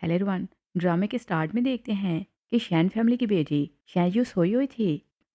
Hello everyone. ड्रामे के start में देखते हैं कि शैन फैमिली की बेटी शैजू सोई हुई थी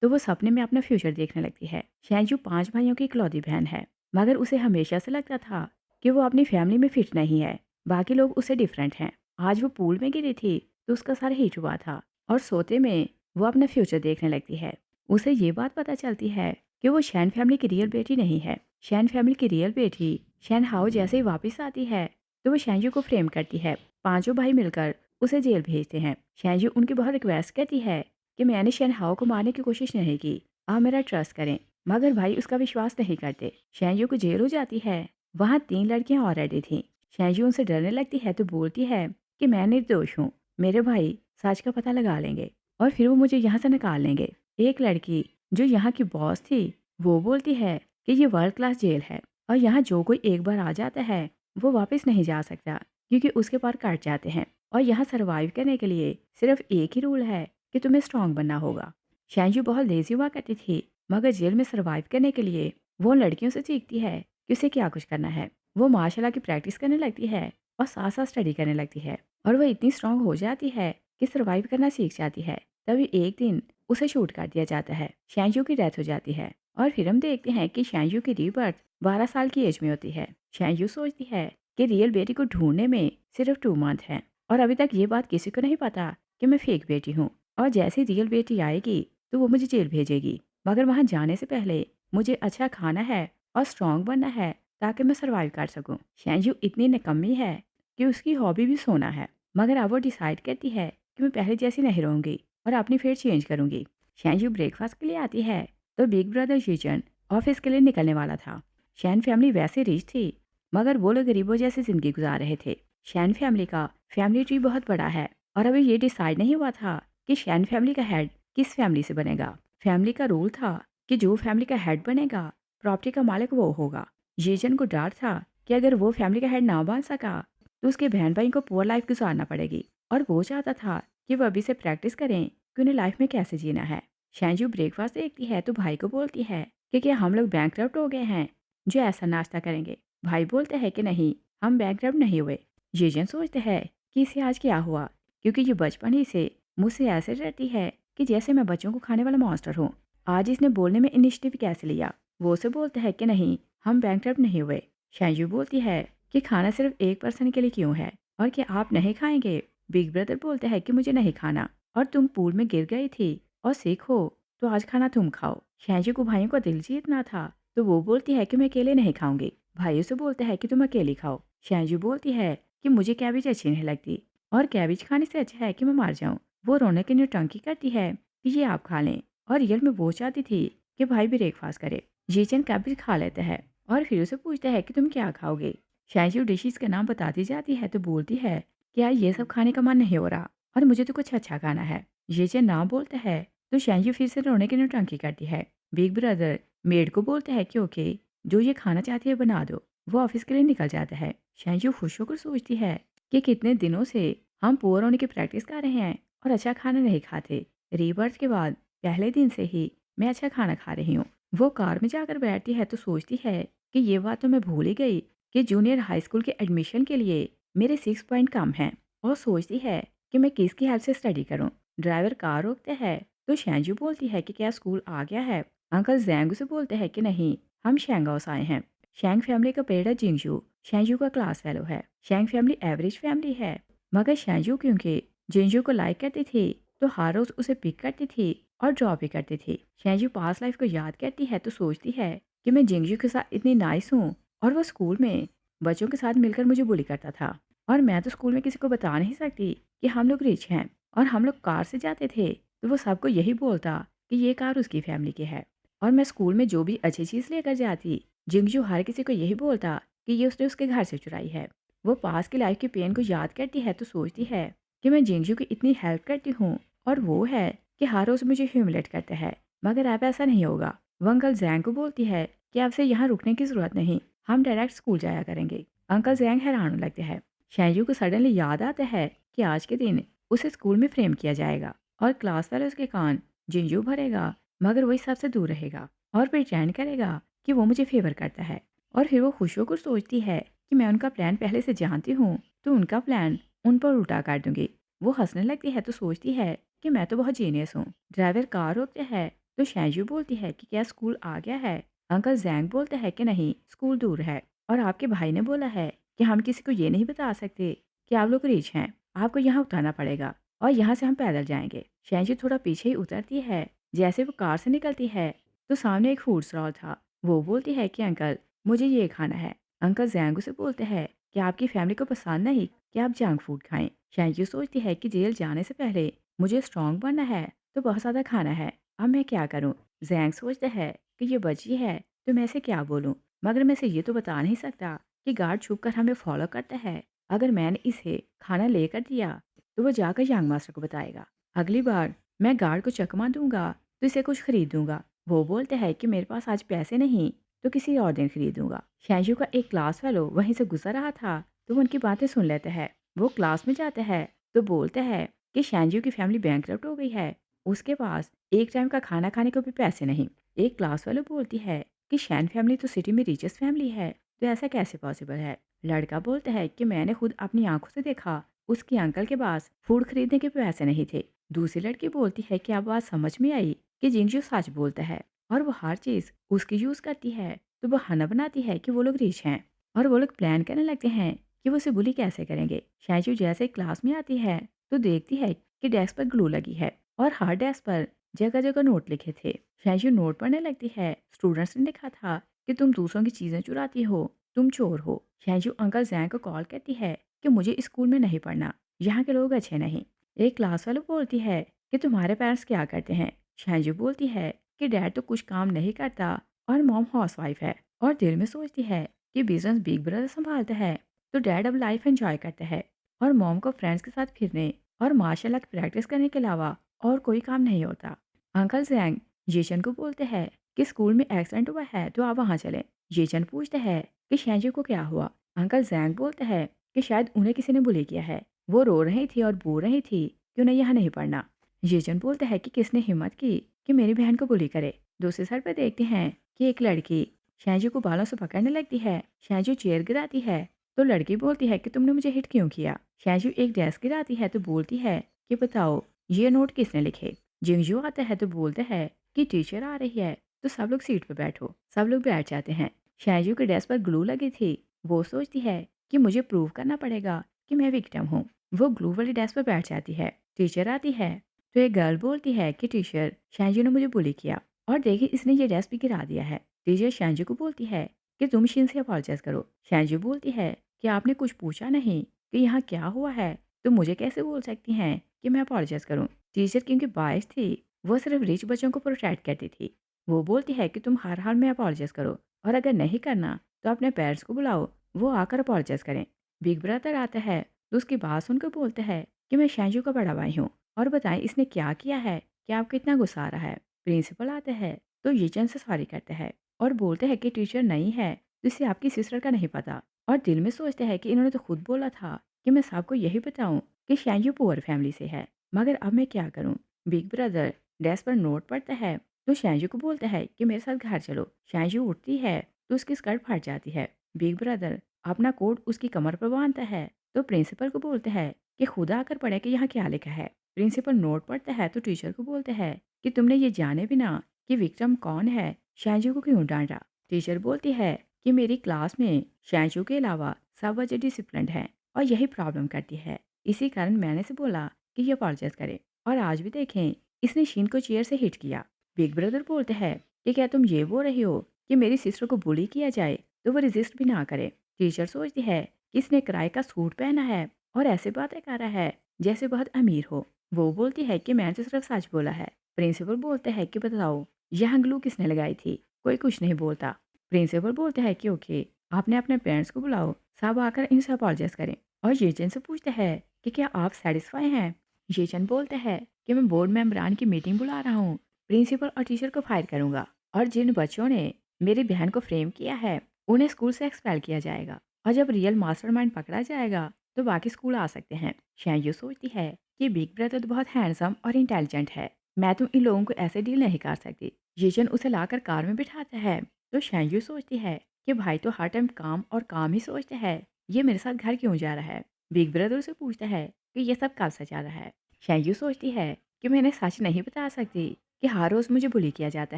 तो वो सपने में अपना फ्यूचर देखने लगती है। शैजू 5 भाइयों की इकलौती बहन है, मगर उसे हमेशा से लगता था कि वो अपनी फैमिली में फिट नहीं है। बाकी लोग उससे डिफरेंट हैं। आज वो पूल में गिरी थी तो उसका सर हिट हुआ था और सोते में वो अपना फ्यूचर देखने लगती है। उसे ये बात पता चलती है कि वो शैन फैमिली की रियल बेटी नहीं है। शैन फैमिली की रियल बेटी शैन हाउ जैसे ही वापस आती है तो वो शैजू को फ्रेम करती है। पांचों भाई मिलकर उसे जेल भेजते हैं। शैजू उनकी बहुत रिक्वेस्ट करती है कि मैंने शैन हाओ को मारने की कोशिश नहीं की, आप मेरा ट्रस्ट करें। मगर भाई उसका विश्वास नहीं करते। शैजू को जेल हो जाती है। वहाँ 3 लड़कियां ऑलरेडी थीं। शैजू उनसे डरने लगती है तो बोलती है कि मैं निर्दोष हूँ, मेरे भाई सच का पता लगा लेंगे और फिर वो मुझे यहाँ से निकाल लेंगे। एक लड़की जो यहाँ की बॉस थी वो बोलती है कि ये वर्ल्ड क्लास जेल है और यहाँ जो कोई एक बार आ जाता है वो वापस नहीं जा सकता, क्योंकि उसके पार कट जाते हैं। और यहाँ सरवाइव करने के लिए सिर्फ एक ही रूल है कि तुम्हें स्ट्रांग बनना होगा। शैंजू बहुत लेजी हुआ करती थी, मगर जेल में सरवाइव करने के लिए वो उन लड़कियों से सीखती है कि उसे क्या कुछ करना है। वो मार्शल आर्ट की प्रैक्टिस करने लगती है और साथ साथ स्टडी करने लगती है और वह इतनी स्ट्रांग हो जाती है कि सरवाइव करना सीख जाती है। तभी एक दिन उसे शूट कर दिया जाता है। शैंजू की डेथ हो जाती है और फिर हम देखते हैं कि शैंजू की रीबर्थ 12 साल की एज में होती है। शैंजू सोचती है कि रियल बेटी को ढूंढने में सिर्फ 2 मंथ है और अभी तक ये बात किसी को नहीं पता कि मैं फेक बेटी हूँ। और जैसे रियल बेटी आएगी तो वो मुझे जेल भेजेगी, मगर वहाँ जाने से पहले मुझे अच्छा खाना है और स्ट्रांग बनना है ताकि मैं सरवाइव कर सकूँ। शैंजू इतनी निकम्मी है कि उसकी हॉबी भी सोना है, मगर अब वो डिसाइड करती है कि मैं पहले जैसी नहीं रहूँगी और अपनी फेट चेंज करूँगी। शैंजू ब्रेकफास्ट के लिए आती है तो बिग ब्रदर जीजन ऑफिस के लिए निकलने वाला था। शैन फैमिली वैसे रिच थी, मगर वो लोग गरीबों जैसी जिंदगी गुजार रहे थे। शैन फैमिली का फैमिली ट्री बहुत बड़ा है और अभी ये डिसाइड नहीं हुआ था कि शैन फैमिली का हेड किस फैमिली से बनेगा। फैमिली का रूल था कि जो फैमिली का हेड बनेगा प्रॉपर्टी का मालिक वो होगा। जीजन को डर था कि अगर वो फैमिली का हेड ना बन सका तो उसके बहन भाई को पुअर लाइफ गुजारना पड़ेगी और वो चाहता था कि वो अभी से प्रैक्टिस करें कि उन्हें लाइफ में कैसे जीना है। शैंजू ब्रेकफास्ट देखती है तो भाई को बोलती है कि क्या हम लोग बैंकरप्ट हो गए हैं जो ऐसा नाश्ता करेंगे। भाई बोलते हैं कि नहीं, हम बैंकरप्ट नहीं हुए। जीजन सोचते हैं कि इसे आज क्या हुआ, क्योंकि ये बचपन ही से मुझसे ऐसे डरती है कि जैसे मैं बच्चों को खाने वाला मॉन्स्टर हूँ। आज इसने बोलने में इनिशिएटिव कैसे लिया। वो उसे बोलते हैं कि नहीं, हम बैंकरप्ट नहीं हुए। शैंजू बोलती है कि खाना सिर्फ एक पर्सन के लिए क्यों है और क्या आप नहीं खाएंगे। बिग ब्रदर बोलते हैं कि मुझे नहीं खाना और तुम पूल में गिर गई थी और सिक हो तो आज खाना तुम खाओ। शैंजू को भाइयों का दिल जीतना था तो वो बोलती है कि मैं अकेले नहीं खाऊंगी। भाइयों से बोलते हैं कि तुम अकेली खाओ। शैंजू बोलती है कि मुझे कैबिज अच्छी नहीं लगती और कैबिज खाने से अच्छा है कि मैं मर जाऊं। वो रोने की नौटंकी करती है कि ये आप खा लें और रियल में वो चाहती थी कि भाई भी ब्रेकफास्ट करे। जीचन कैबिज खा लेता है और फिर उसे पूछता है कि तुम क्या खाओगे। शैंजू डिशेस का नाम बताती जाती है तो बोलती है कि यार ये सब खाने का मन नहीं हो रहा और मुझे तो कुछ अच्छा खाना है। जीचन ना बोलता है तो शैंजू फिर से रोने की नौटंकी करती है। बिग ब्रदर मेड को बोलता है कि ओके, जो ये खाना चाहती है बना दो। वो ऑफिस के लिए निकल जाता है। शैंजू खुश होकर सोचती है कि कितने दिनों से हम पुअर होने की प्रैक्टिस कर रहे हैं और अच्छा खाना नहीं खाते। रीबर्थ के बाद पहले दिन से ही मैं अच्छा खाना खा रही हूँ। वो कार में जाकर बैठती है तो सोचती है कि ये बात तो मैं भूल ही गई कि जूनियर हाई स्कूल के एडमिशन के लिए मेरे 6 पॉइंट कम हैं और सोचती है कि मैं किसकी हेल्प से स्टडी करूँ। ड्राइवर कार रोकता है तो शैंजू बोलती है कि क्या स्कूल आ गया है। अंकल जैंग से बोलते हैं कि नहीं, हम शैंगाओ से आए हैं। शैंग फैमिली का पेड़ जिंगजू शैंजू का क्लास फेलो है। शैंग फैमिली एवरेज फैमिली है, मगर शैंजू क्योंकि जिंजू को लाइक करती थी तो हर रोज उसे पिक करती थी और ड्रॉप भी करती थी। शैंजू पास लाइफ को याद करती है तो सोचती है कि मैं जिंगजू के साथ इतनी नाइस हूँ और वो स्कूल में बच्चों के साथ मिलकर मुझे बुली करता था और मैं तो स्कूल में किसी को बता नहीं सकती कि हम लोग रिच हैं और हम लोग कार से जाते थे तो वो सबको यही बोलता कि ये कार उसकी फैमिली की है। और मैं स्कूल में जो भी अच्छी चीज़ लेकर जाती जिंगजू हर किसी को यही बोलता कि ये उसने उसके घर से चुराई है। वो पास की लाइफ के पेन को याद करती है तो सोचती है कि मैं जिंगजू की इतनी हेल्प करती हूँ और वो है कि हर रोज़ मुझे ह्यूमिलेट करता है, मगर अब ऐसा नहीं होगा। वो अंकल जैंग को बोलती है कि आपसे यहाँ रुकने की ज़रूरत नहीं, हम डायरेक्ट स्कूल जाया करेंगे। अंकल जैंग हैरान होने लगते हैं। शैंजू को सडनली याद आता है कि आज के दिन उसे स्कूल में फ्रेम किया जाएगा और क्लास वाले उसके कान जिंजू भरेगा, मगर वही सबसे दूर रहेगा और प्रिटेंड करेगा कि वो मुझे फेवर करता है। और फिर वो खुश होकर सोचती है कि मैं उनका प्लान पहले से जानती हूँ तो उनका प्लान उन पर उल्टा कर दूंगी। वो हंसने लगती है तो सोचती है कि मैं तो बहुत जीनियस हूँ। ड्राइवर कार रोकते हैं तो शैजू बोलती है कि क्या स्कूल आ गया है। अंकल जैंग बोलते हैं कि नहीं, स्कूल दूर है और आपके भाई ने बोला है कि हम किसी को ये नहीं बता सकते कि आप लोग रिच हैं, आपको यहाँ उतरना पड़ेगा और यहाँ से हम पैदल जाएंगे। शैजू थोड़ा पीछे ही उतरती है। जैसे वो कार से निकलती है तो सामने एक फूड स्टॉल था। वो बोलती है कि अंकल मुझे ये खाना है। अंकल जैंग उसे बोलते हैं कि आपकी फैमिली को पसंद नहीं कि आप जंक फूड खाएं। शैजू सोचती है कि जेल जाने से पहले मुझे स्ट्रांग बनना है तो बहुत ज़्यादा खाना है, अब मैं क्या करूं। जैंग सोचता है कि ये बची है तो मैं इसे क्या बोलूं, मगर मैं इसे ये तो बता नहीं सकता कि गार्ड छुप कर हमें फॉलो करता है। अगर मैंने इसे खाना लेकर दिया तो वो जाकर यंग मास्टर को बताएगा। अगली बार मैं गार्ड को चकमा दूंगा तो इसे कुछ खरीदूंगा। वो बोलते हैं कि मेरे पास आज पैसे नहीं तो किसी और दिन खरीदूंगा। शैजू का एक क्लास फेलो वहीं से गुजर रहा था तो वो उनकी बातें सुन लेते हैं। वो क्लास में जाते हैं तो बोलते हैं कि शैंजू की फैमिली बैंकरप्ट हो गई है, उसके पास एक टाइम का खाना खाने को भी पैसे नहीं। एक क्लास वालों बोलती है कि शैन फैमिली तो सिटी में रिचेस्ट फैमिली है, तो ऐसा कैसे पॉसिबल है। लड़का बोलता है कि मैंने खुद अपनी आंखों से देखा, उसके अंकल के पास फूड खरीदने के पैसे नहीं थे। दूसरी लड़की बोलती है कि अब बात समझ में आई कि जिंजू सच बोलता है और वो हर चीज़ उसकी यूज़ करती है। तो वो बहाना बनाती है कि वो लोग रिच हैं और वो लोग प्लान करने लगते हैं कि वो उसे बुली कैसे करेंगे। शैजू जैसे क्लास में आती है तो देखती है कि डेस्क पर ग्लू लगी है और हर डेस्क पर जगह जगह नोट लिखे थे। शैजू नोट पढ़ने लगती है। स्टूडेंट्स ने लिखा था कि तुम दूसरों की चीज़ें चुराती हो, तुम चोर हो। शैजू अंकल जैन को कॉल करती है कि मुझे स्कूल में नहीं पढ़ना, यहाँ के लोग अच्छे नहीं। एक क्लास वालों बोलती है कि तुम्हारे पेरेंट्स क्या करते हैं। शैजू बोलती है कि डैड तो कुछ काम नहीं करता और मॉम हाउसवाइफ है और दिल में सोचती है कि बिजनेस बिग ब्रदर संभालता है तो डैड अब लाइफ एंजॉय करता है और मॉम को फ्रेंड्स के साथ फिरने और मार्शल आर्ट प्रैक्टिस करने के अलावा और कोई काम नहीं होता। अंकल जैंग येचन को बोलते हैं कि स्कूल में एक्सीडेंट हुआ है तो आप वहाँ चलें। येचन पूछते हैं कि शैंजू को क्या हुआ। अंकल जैंग बोलते हैं कि शायद उन्हें किसी ने बुली किया है, वो रो रही थी और बोल रही थी कि उन्हें यहाँ नहीं पढ़ना। येचन बोलते हैं कि किसने हिम्मत की कि मेरी बहन को बुली करे। दूसरे सर पर देखते हैं कि एक लड़की शैंजू को बालों से पकड़ने लगती है। शैंजू चेयर गिराती है तो लड़की बोलती है कि तुमने मुझे हिट क्यों किया। शैंजू एक डेस्क गिराती है तो बोलती है कि बताओ ये नोट किसने लिखे। जिंगजू आता है तो बोलता है कि टीचर आ रही है तो सब लोग सीट पर बैठो। सब लोग बैठ जाते हैं। शैंजू के डेस्क पर ग्लू लगी थी। वो सोचती है कि मुझे प्रूव करना पड़ेगा कि मैं विक्टिम हूँ। वो ग्लू वाली डेस्क पर बैठ जाती है। टीचर आती है तो एक गर्ल बोलती है कि टीचर शैंजू ने मुझे बुली किया और देखिए इसने ये डेस्क भी गिरा दिया है। टीचर शैंजू को बोलती है कि तुम शीन से अपॉलोजाइज करो। शैंजू बोलती है कि आपने कुछ पूछा नहीं कि यहाँ क्या हुआ है तो मुझे कैसे बोल सकती हैं कि मैं अपॉलोजाइज करूँ। टीचर क्योंकि बायस थी, वो सिर्फ रिच बच्चों को प्रोटेक्ट करती थी। वो बोलती है कि तुम हर हाल में अपॉलोजाइज करो और अगर नहीं करना तो अपने पेरेंट्स को बुलाओ, वो आकर अपॉलोजाइज करें। बिग ब्रदर आता है तो उसकी बात सुनकर बोलता है कि मैं शैंजू का बड़ा भाई हूँ और बताएं इसने क्या किया है कि आपको इतना गुस्सा आ रहा है। प्रिंसिपल आता है तो येचन से सॉरी करता है और बोलते हैं कि टीचर नहीं है तो इसे आपकी सिस्टर का नहीं पता और दिल में सोचते हैं कि इन्होंने तो खुद बोला था कि मैं सबको यही बताऊं कि शैंजू पुअर फैमिली से है, मगर अब मैं क्या करूं। बिग ब्रदर डेस्क पर नोट पढ़ता है तो शैंजू को बोलता है कि मेरे साथ घर चलो। शैंजू उठती है तो उसकी स्कर्ट फट जाती है। बिग ब्रदर अपना कोट उसकी कमर पर बांधता है तो प्रिंसिपल को बोलता है कि खुदा आकर पढ़े कि यहाँ क्या लिखा है। प्रिंसिपल नोट पढ़ता है तो टीचर को बोलता है कि तुमने ये जाने बिना कि विक्रम कौन है शैंजू को क्यों डांटा। टीचर बोलती है कि मेरी क्लास में शैंजू के अलावा सब बच्चे डिसिप्लिन्ड हैं और यही प्रॉब्लम करती है, इसी कारण मैंने से बोला कि ये अपॉलोजाइज करे और आज भी देखें इसने शीन को चेयर से हिट किया। बिग ब्रदर बोलते हैं कि क्या तुम ये बोल रही हो कि मेरी सिस्टर को बुली किया जाए तो वो रेजिस्ट भी ना करे। टीचर सोचती है कि इसने किराए का सूट पहना है और ऐसे बातें कर रहा है जैसे बहुत अमीर हो। वो बोलती है कि मैंने तो सिर्फ सच बोला है। प्रिंसिपल बोलते हैं कि बताओ यहाँ ग्लू किसने लगाई थी। कोई कुछ नहीं बोलता। प्रिंसिपल बोलते हैं कि ओके आपने अपने पेरेंट्स को बुलाओ, सब आकर इनसे अपॉलोजाइज करें। और येचन से पूछते हैं कि क्या आप सेटिस्फाई हैं। येचन बोलते हैं कि मैं बोर्ड मेंबरान की मीटिंग बुला रहा हूँ, प्रिंसिपल और टीचर को फायर करूंगा और जिन बच्चों ने मेरी बहन को फ्रेम किया है उन्हें स्कूल से एक्सपेल किया जाएगा और जब रियल मास्टरमाइंड पकड़ा जाएगा तो बाकी स्कूल आ सकते हैं। शैंयू सोचती है कि बिग ब्रदर तो बहुत हैंडसम और इंटेलिजेंट है, मैं तो इन लोगों को ऐसे डील नहीं कर सकती। येचन उसे लाकर कार में बिठाता है तो शैंयू सोचती है कि भाई तो हर टाइम काम और काम ही सोचते हैं, ये मेरे साथ घर क्यों जा रहा है। बिग ब्रदर उसे पूछता है कि ये सब कब से चल रहा है। शैयू सोचती है कि मैं इन्हें सच नहीं बता सकती कि हर रोज मुझे बुली किया जाता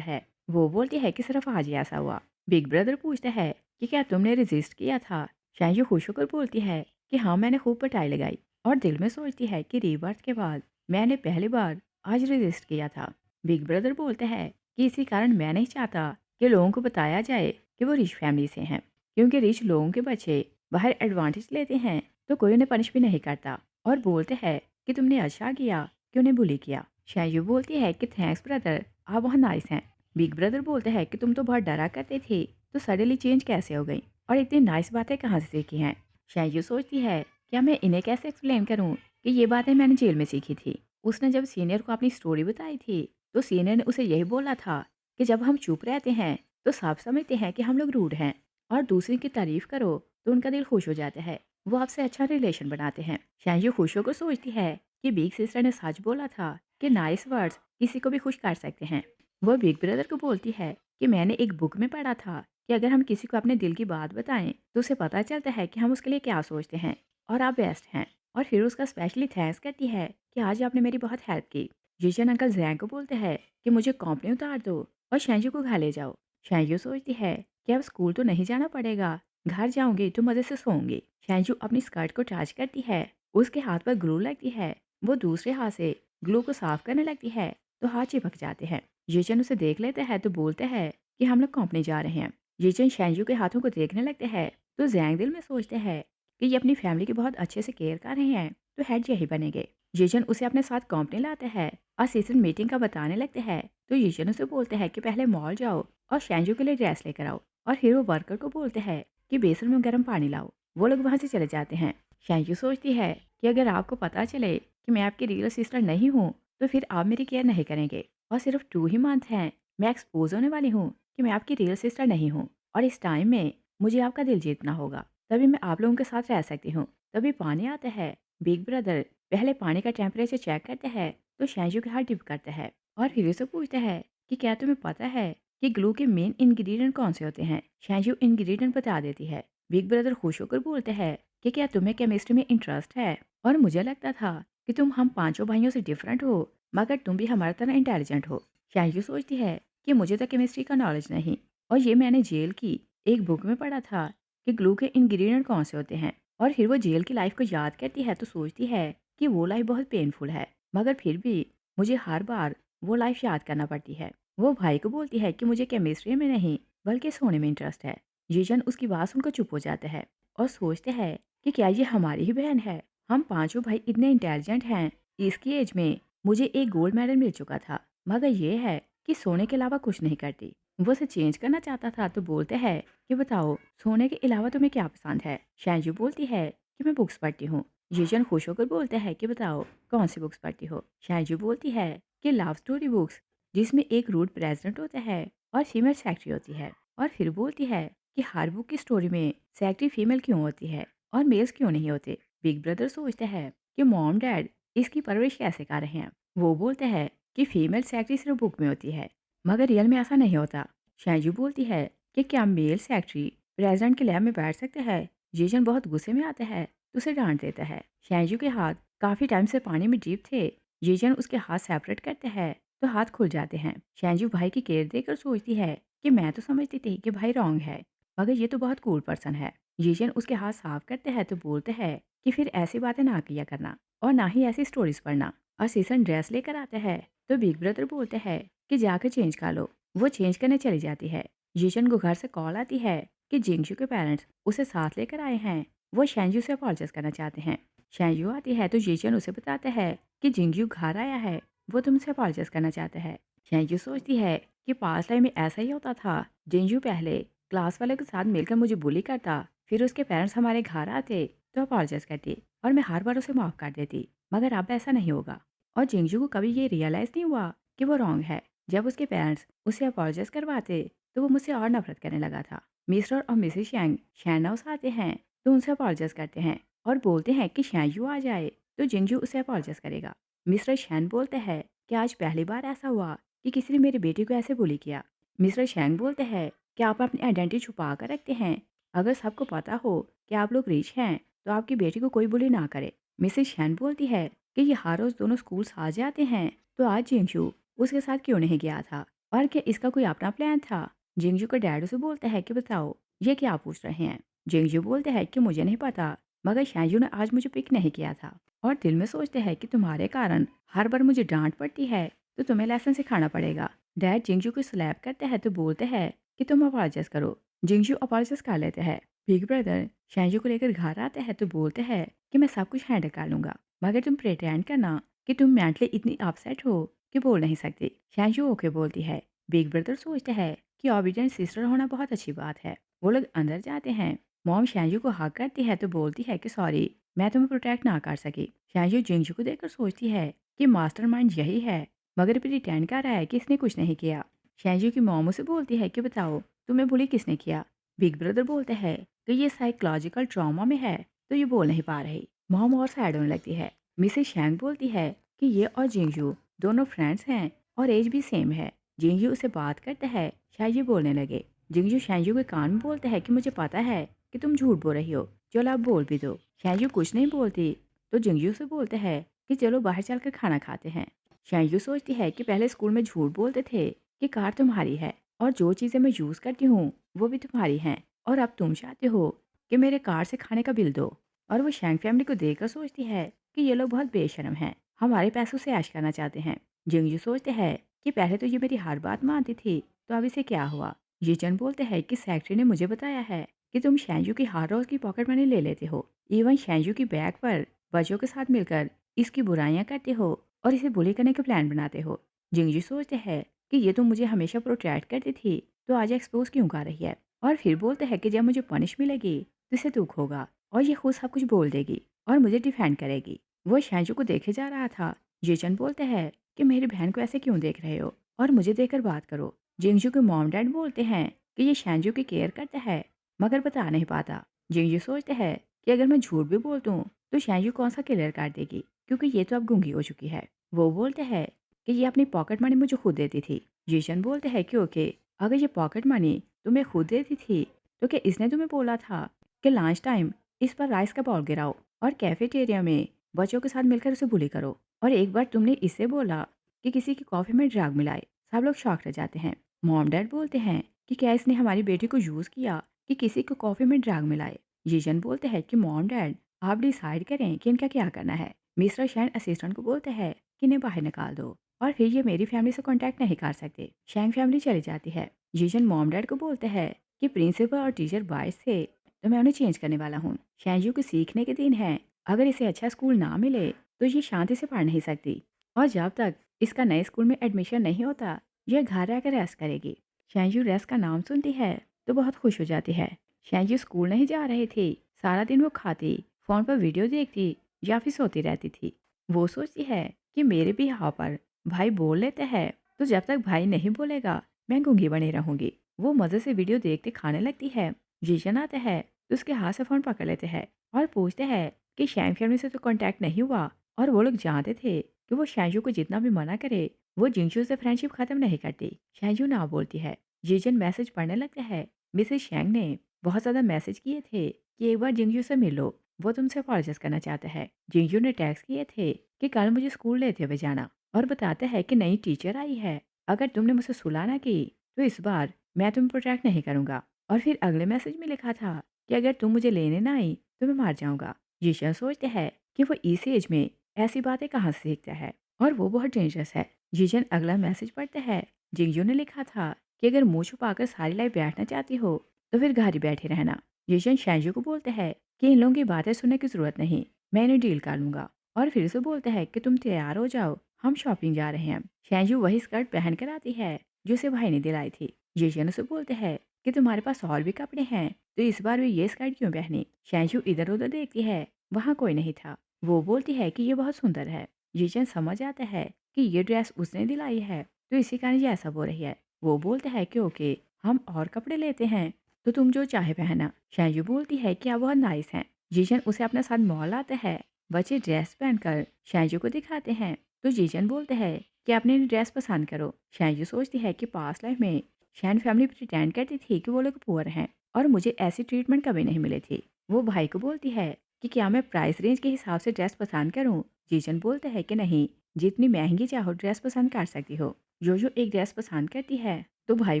है। वो बोलती है कि सिर्फ आज ही ऐसा हुआ। बिग ब्रदर पूछता है कि क्या तुमने रजिस्ट किया था। शैयू खुश होकर बोलती है कि हाँ, मैंने खूब पिटाई लगाई और दिल में सोचती है कि रीबर्थ के बाद मैंने पहली बार आज रजिस्ट किया था। बिग ब्रदर बोलता है कि इसी कारण मैं नहीं चाहता कि लोगों को बताया जाए कि वो रिच फैमिली से हैं, क्योंकि रिच लोगों के बच्चे बाहर एडवांटेज लेते हैं तो कोई उन्हें पनिश भी नहीं करता और बोलते हैं कि तुमने अच्छा किया कि उन्हें बुली किया। शायू बोलती है कि थैंक्स ब्रदर, आप बहुत नाइस हैं। बिग ब्रदर बोलते हैं कि तुम तो बहुत डरा करते थे, तो सडनली चेंज कैसे हो गई और इतनी नाइस बातें कहाँ से सीखी हैं। शायू सोचती है क्या मैं इन्हें कैसे एक्सप्लेन करूँ कि ये बातें मैंने जेल में सीखी थी। उसने जब सीनियर को अपनी स्टोरी बताई थी तो सीनियर ने उसे यही बोला था कि जब हम चुप रहते हैं तो सब समझते हैं कि हम लोग रूड हैं, और दूसरे की तारीफ करो तो उनका दिल खुश हो जाता है, वो आपसे अच्छा रिलेशन बनाते हैं। शायू खुशियों को सोचती है कि बिग सिस्टर ने सच बोला था कि नाइस वर्ड्स किसी को भी खुश कर सकते हैं। वो बिग ब्रदर को बोलती है कि मैंने एक बुक में पढ़ा था कि अगर हम किसी को अपने दिल की बात बताएं तो उसे पता चलता है कि हम उसके लिए क्या सोचते हैं, और आप बेस्ट हैं। और फिर उसका स्पेशली थैंक्स करती है कि आज आपने मेरी बहुत हेल्प की। जिशन अंकल जैंग को बोलते हैं कि मुझे कंपनी उतार दो और शैंजू को घर ले जाओ। शैंजू सोचती है कि अब स्कूल तो नहीं जाना पड़ेगा, घर जाऊंगी तो मजे से सोऊंगी। शैंजू अपनी स्कर्ट को टच करती है, उसके हाथ पर ग्लू लगती है। वो दूसरे हाथ से ग्लू को साफ करने लगती है तो हाथ चिपक जाते हैं। येचन उसे देख लेते हैं तो बोलते हैं कि हम लोग कंपनी जा रहे हैं। येचन शैंजू के हाथों को देखने लगते हैं तो जैंग दिल में सोचते हैं कि ये अपनी फैमिली की बहुत अच्छे से केयर कर रहे हैं तो हेड यही बनेंगे। येचन उसे अपने साथ कंपनी लाते हैं और सीजन मीटिंग का बताने लगते हैं तो येचन उसे बोलते हैं कि पहले मॉल जाओ और शैंजू के लिए ड्रेस लेकर आओ, और फिर वो वर्कर को बोलते हैं कि बेसन में गर्म पानी लाओ। वो लोग वहाँ से चले जाते हैं। शैंजू सोचती है कि अगर आपको पता चले कि मैं आपकी रियल सिस्टर नहीं हूँ तो फिर आप मेरी केयर नहीं करेंगे, और सिर्फ 2 ही मंथ हैं मैं एक्सपोज होने वाली हूँ कि मैं आपकी रियल सिस्टर नहीं हूँ, और इस टाइम में मुझे आपका दिल जीतना होगा, तभी मैं आप लोगों के साथ रह सकती हूँ। तभी पानी आता है। बिग ब्रदर पहले पानी का टेम्परेचर चेक करते हैं तो शैंजू के हाथ डिप करते हैं और फिर उसे पूछते हैं कि क्या तुम्हें पता है कि ग्लू के मेन इंग्रेडिएंट कौन से होते हैं। शैंजू इंग्रेडिएंट बता देती है। बिग ब्रदर खुश होकर बोलते हैं कि क्या तुम्हें केमिस्ट्री में इंटरेस्ट है, और मुझे लगता था कि तुम हम पांचों भाइयों से डिफरेंट हो, मगर तुम भी हमारी तरह इंटेलिजेंट हो। शैंजू सोचती है कि मुझे तो केमिस्ट्री का नॉलेज नहीं, और ये मैंने जेल की एक बुक में पढ़ा था कि ग्लू के इंग्रेडिएंट कौन से होते हैं। और फिर वो जेल की लाइफ को याद करती है तो सोचती है कि वो लाइफ बहुत पेनफुल है, मगर फिर भी मुझे हर बार वो लाइफ याद करना पड़ती है। वो भाई को बोलती है कि मुझे केमिस्ट्री में नहीं बल्कि सोने में इंटरेस्ट है। जीजन उसकी बात सुनकर चुप हो जाता है और सोचते हैं कि क्या ये हमारी ही बहन है। हम पांचों भाई इतने इंटेलिजेंट हैं, इसकी एज में मुझे एक गोल्ड मेडल मिल चुका था, मगर ये है कि सोने के अलावा कुछ नहीं करती। वो उसे चेंज करना चाहता था तो बोलते हैं कि बताओ सोने के अलावा तुम्हें क्या पसंद है। शैंजू बोलती है कि मैं बुक्स पढ़ती हूँ। जीजन खुश होकर बोलते हैं कि बताओ कौन सी बुक्स पढ़ती हो। शैंजू बोलती है कि लव स्टोरी बुक्स, जिसमें एक रूट प्रेसिडेंट होता है और फीमेल सेक्रेटरी होती है। और फिर बोलती है कि हर बुक की स्टोरी में सेक्रेटरी फीमेल क्यों होती है और मेल्स क्यों नहीं होते। बिग ब्रदर सोचता है कि मॉम डैड इसकी परवरिश कैसे कर रहे हैं। वो बोलते हैं कि फीमेल सेक्रेटरी सिर्फ बुक में होती है, मगर रियल में ऐसा नहीं होता। शैंजू बोलती है कि क्या मेल सेक्रेटरी प्रेसिडेंट के लैब में बैठ सकते हैं। जीजन बहुत गुस्से में आता है तो उसे डांट देता है। शैंजू के हाथ काफी टाइम से पानी में डीप थे। जीजन उसके हाथ सेपरेट करते हैं तो हाथ खुल जाते हैं। शैंजू भाई की केयर देकर सोचती है कि मैं तो समझती थी कि भाई रॉन्ग है, मगर ये तो बहुत कूल पर्सन है। जीजन उसके हाथ साफ करते हैं तो बोलते हैं कि फिर ऐसी बातें ना किया करना और ना ही ऐसी स्टोरीज पढ़ना। और सीजन ड्रेस लेकर आता है तो बिग ब्रदर बोलते हैं कि जाकर चेंज कर लो। वो चेंज करने चली जाती है। जीशन को घर से कॉल आती है कि जिंगशू के पेरेंट्स उसे साथ लेकर आए हैं। वो शैंजू से अपॉलजाइज करना चाहते हैं। शैंजू आती है तो जीशन उसे बताता है कि जिंगशू घर आया है, वो तुमसे अपॉलजाइज करना चाहता है। शैंजू सोचती है कि पास्ट लाइफ में ऐसा ही होता था। जिंगशू पहले क्लास वाले के साथ मिलकर मुझे बुली करता, फिर उसके पेरेंट्स हमारे घर आते तो अपॉलजाइज करती और मैं हर बार उसे माफ कर देती, मगर अब ऐसा नहीं होगा। और जिंगशू को कभी ये रियलाइज नहीं हुआ कि वो रॉन्ग है। जब उसके पेरेंट्स उसे अपॉलजाइज करवाते तो वो मुझसे और नफरत करने लगा था। मिस्टर और मिसेस शैंग शैन हाउस आते हैं तो उनसे अपॉलजाइज करते हैं और बोलते हैं कि शैंजू आ जाए तो जिंगजू उसे अपॉलजाइज करेगा। मिस्टर शैन बोलते हैं कि आज पहली बार ऐसा हुआ कि किसी ने मेरी बेटी को ऐसे बुली किया। मिस्टर शैंग बोलते हैं कि आप अपनी आइडेंटिटी छुपा कर रखते हैं। अगर सबको पता हो कि आप लोग रिच हैं तो आपकी बेटी को कोई बुली ना करे। मिसेस शैन बोलती है कि ये हर रोज दोनों स्कूल साथ जाते हैं, तो आज जिंगशु उसके साथ क्यों नहीं गया था, और क्या इसका कोई अपना प्लान था। जिंगशु का डैड उसे बोलता है कि बताओ ये क्या पूछ रहे हैं। जिंगशु बोलते हैं कि मुझे नहीं पता, मगर शैनजू ने आज मुझे पिक नहीं किया था, और दिल में सोचते हैं कि तुम्हारे कारण हर बार मुझे डांट पड़ती है, तो तुम्हें लेसन सिखाना पड़ेगा। डैड जिंगशु को स्लैप करते हैं तो बोलते हैं कि तुम अपोलोजाइज करो। जिंगशु अपोलोजाइज कर लेते हैं। बिग ब्रदर शैनजू को लेकर घर आते हैं तो बोलते हैं कि मैं सब कुछ हैंडल कर लूंगा, मगर तुम प्रिटेंड करना कि तुम मेंटली इतनी अपसेट हो कि बोल नहीं सकती। शैनजू ओके बोलती है। बिग ब्रदर सोचते हैं कि ओबीडियंट सिस्टर होना बहुत अच्छी बात है। वो लोग अंदर जाते हैं। मॉम शैनजू को हक करती है तो बोलती है कि सॉरी, मैं तुम्हें प्रोटेक्ट ना कर सकी। शैनजू जिंगजू को देखकर सोचती है कि मास्टरमाइंड यही है, मगर प्रिटेंड कर रहा है कि इसने कुछ नहीं किया। शैनजू की मॉम उसे बोलती है कि बताओ तुम्हें बुली किसने किया। बिग ब्रदर बोलते हैं कि ये साइकोलॉजिकल ट्रॉमा में है, तो ये बोल नहीं पा रही। मॉम और सैड होने लगती है। मिसेस शैंग बोलती है कि ये और जिंगजू दोनों फ्रेंड्स हैं और एज भी सेम है। जिंगजू उसे बात करता है, शायद ये बोलने लगे। जिंगजू शैंजू के कान में बोलता है कि मुझे पता है कि तुम झूठ बोल रही हो, चलो आप बोल भी दो। शैंजू कुछ नहीं बोलती तो जिंगजू से बोलते हैं कि चलो बाहर चलकर खाना खाते हैं। शैंजू सोचती है कि पहले स्कूल में झूठ बोलते थे कि कार तुम्हारी है और जो चीज़ें मैं यूज़ करती हूँ वो भी तुम्हारी हैं, और अब तुम चाहते हो कि मेरे कार से खाने का बिल दो। और वो शैंग फैमिली को देखकर सोचती है कि ये लोग बहुत बेशर्म हैं, हमारे पैसों से ऐश करना चाहते हैं। जिंगजू सोचते हैं कि पहले तो ये मेरी हर बात मानती थी, तो अब इसे क्या हुआ। यीचन बोलते हैं कि सेक्रेटरी ने मुझे बताया है कि तुम शैंजू की हर रोज की पॉकेट मनी ले लेते हो, इवन शैंजू की बैग पर बच्चों के साथ मिलकर इसकी बुराइयां करते हो और इसे बुली करने के प्लान बनाते हो। जिंगजू सोचते हैं कि ये तो मुझे हमेशा प्रोटेक्ट करती थी, तो आज एक्सपोज क्यों कर रही है। और फिर बोलते हैं कि जब मुझे पनिश मिलेगी तो इसे दुख होगा और ये खुद सब कुछ बोल देगी और मुझे डिफेंड करेगी। वो शैंजू को देखे जा रहा था। येचन बोलते हैं कि मेरी बहन को ऐसे क्यों देख रहे हो और मुझे देखकर बात करो। जिंगजू के मॉम डैड बोलते हैं कि ये शैंजू की केयर करता है, मगर बता नहीं पाता। जिंगजू सोचते हैं कि अगर मैं झूठ भी बोल दूं तो शैंजू कौन सा क्लियर कर देगी, क्योंकि ये तो अब गूंगी हो चुकी है। वो बोलते हैं कि ये अपनी पॉकेट मनी मुझे खुद देती थी। येचन बोलते हैं कि ओके, अगर ये पॉकेट मनी तुम्हें खुद देती थी तो क्या इसने तुम्हें बोला था कि लंच टाइम इस पर राइस का बाउल गिराओ और कैफेटेरिया में बच्चों के साथ मिलकर उसे बुली करो, और एक बार तुमने इससे बोला कि किसी की कॉफ़ी में ड्रग मिलाए। सब लोग शॉक रह जाते हैं। मॉम डैड बोलते हैं कि क्या इसने हमारी बेटी को यूज़ किया कि किसी को कॉफ़ी में ड्रग मिलाए। यीजन बोलते हैं कि मॉम डैड आप डिसाइड करें कि इनका क्या करना है। मिस्टर शैन असिस्टेंट को बोलते हैं कि इन्हें बाहर निकाल दो और फिर ये मेरी फैमिली से कॉन्टैक्ट नहीं कर सकते। शैंग फैमिली चली जाती है। यीजन मॉम डैड को बोलते हैं कि प्रिंसिपल और टीचर बायस थे, तो मैं उन्हें चेंज करने वाला हूँ। शैंजू को सीखने के दिन है, अगर इसे अच्छा स्कूल ना मिले तो ये शांति से पढ़ नहीं सकती, और जब तक इसका नए स्कूल में एडमिशन नहीं होता यह घर रहकर रेस्ट करेगी। शैंजू रेस्ट का नाम सुनती है तो बहुत खुश हो जाती है। शैंजू स्कूल नहीं जा रही थी। सारा दिन वो खाती, फ़ोन पर वीडियो देखती या फिर सोती रहती थी। वो सोचती है कि मेरे भी यहाँ पर भाई बोल लेते हैं, तो जब तक भाई नहीं बोलेगा मैं गूंगी बनी रहूंगी। वो मज़े से वीडियो देखते खाने लगती है। जीशन आता है तो उसके हाथ से फ़ोन पकड़ लेते हैं और पूछते हैं कि शैंग फैमिली से तो कांटेक्ट नहीं हुआ, और वो लोग जानते थे कि वो शैंजू को जितना भी मना करे वो जिंगशू से फ्रेंडशिप खत्म नहीं करती। शैंजू ना बोलती है। जीजन मैसेज पढ़ने लगता है। मिसेस शैंग ने बहुत ज़्यादा मैसेज किए थे कि एक बार जिंगशू से मिलो, वो तुमसे अपॉलोजाइज करना चाहता है। जिंगशू ने टैक्स किए थे कि कल मुझे स्कूल लेते हुए जाना, और बताता है कि नई टीचर आई है, अगर तुमने मुझसे सुलह ना की तो इस बार मैं तुम्हें प्रोटेक्ट नहीं करूँगा। और फिर अगले मैसेज में लिखा था कि अगर तुम मुझे लेने ना आई तो मैं मार जाऊँगा। जीशन सोचते हैं कि वो इस एज में ऐसी बातें कहाँ से सीखता है और वो बहुत डेंजरस है। जीशन अगला मैसेज पढ़ते हैं। जिंगजू ने लिखा था कि अगर मुंह छुपाकर सारी लाइफ बैठना चाहती हो तो फिर घर ही बैठे रहना। जीशन शैंजू को बोलते हैं कि इन लोगों की बातें सुनने की जरूरत नहीं, मैं इन्हें डील कर लूंगा। और फिर से बोलते हैं कि तुम तैयार हो जाओ, हम शॉपिंग जा रहे हैं। शैंजू वही स्कर्ट पहन कर आती है जो उसे भाई ने दिलाई थी। जीशन उसे बोलते हैं कि तुम्हारे पास और भी कपड़े हैं, तो इस बार भी ये स्कर्ट क्यों पहनी। शैंशू इधर उधर देखती है, वहाँ कोई नहीं था। वो बोलती है कि ये बहुत सुंदर है। जीजन समझ आता है कि ये ड्रेस उसने दिलाई है, तो इसी कारण ये ऐसा बोल रही है। वो बोलते हैं कि ओके, हम और कपड़े लेते हैं, तो तुम जो चाहे पहना। शैंशू बोलती है कि आप बहुत नाइस हैं। जीजन उसे अपने साथ मॉल आता है। बच्चे ड्रेस पहनकर शैंशू को दिखाते हैं, तो जीजन बोलते हैं कि अपनी ड्रेस पसंद करो। शैंशू सोचती है कि पास्ट लाइफ में शैन फैमिली प्रिटेंड करती थी कि वो लोग पुअर हैं और मुझे ऐसी ट्रीटमेंट कभी नहीं मिली थी। वो भाई को बोलती है कि क्या मैं प्राइस रेंज के हिसाब से ड्रेस पसंद करूँ? जीजन बोलते हैं कि नहीं, जितनी महंगी चाहो ड्रेस पसंद कर सकती हो। जो एक ड्रेस पसंद करती है, तो भाई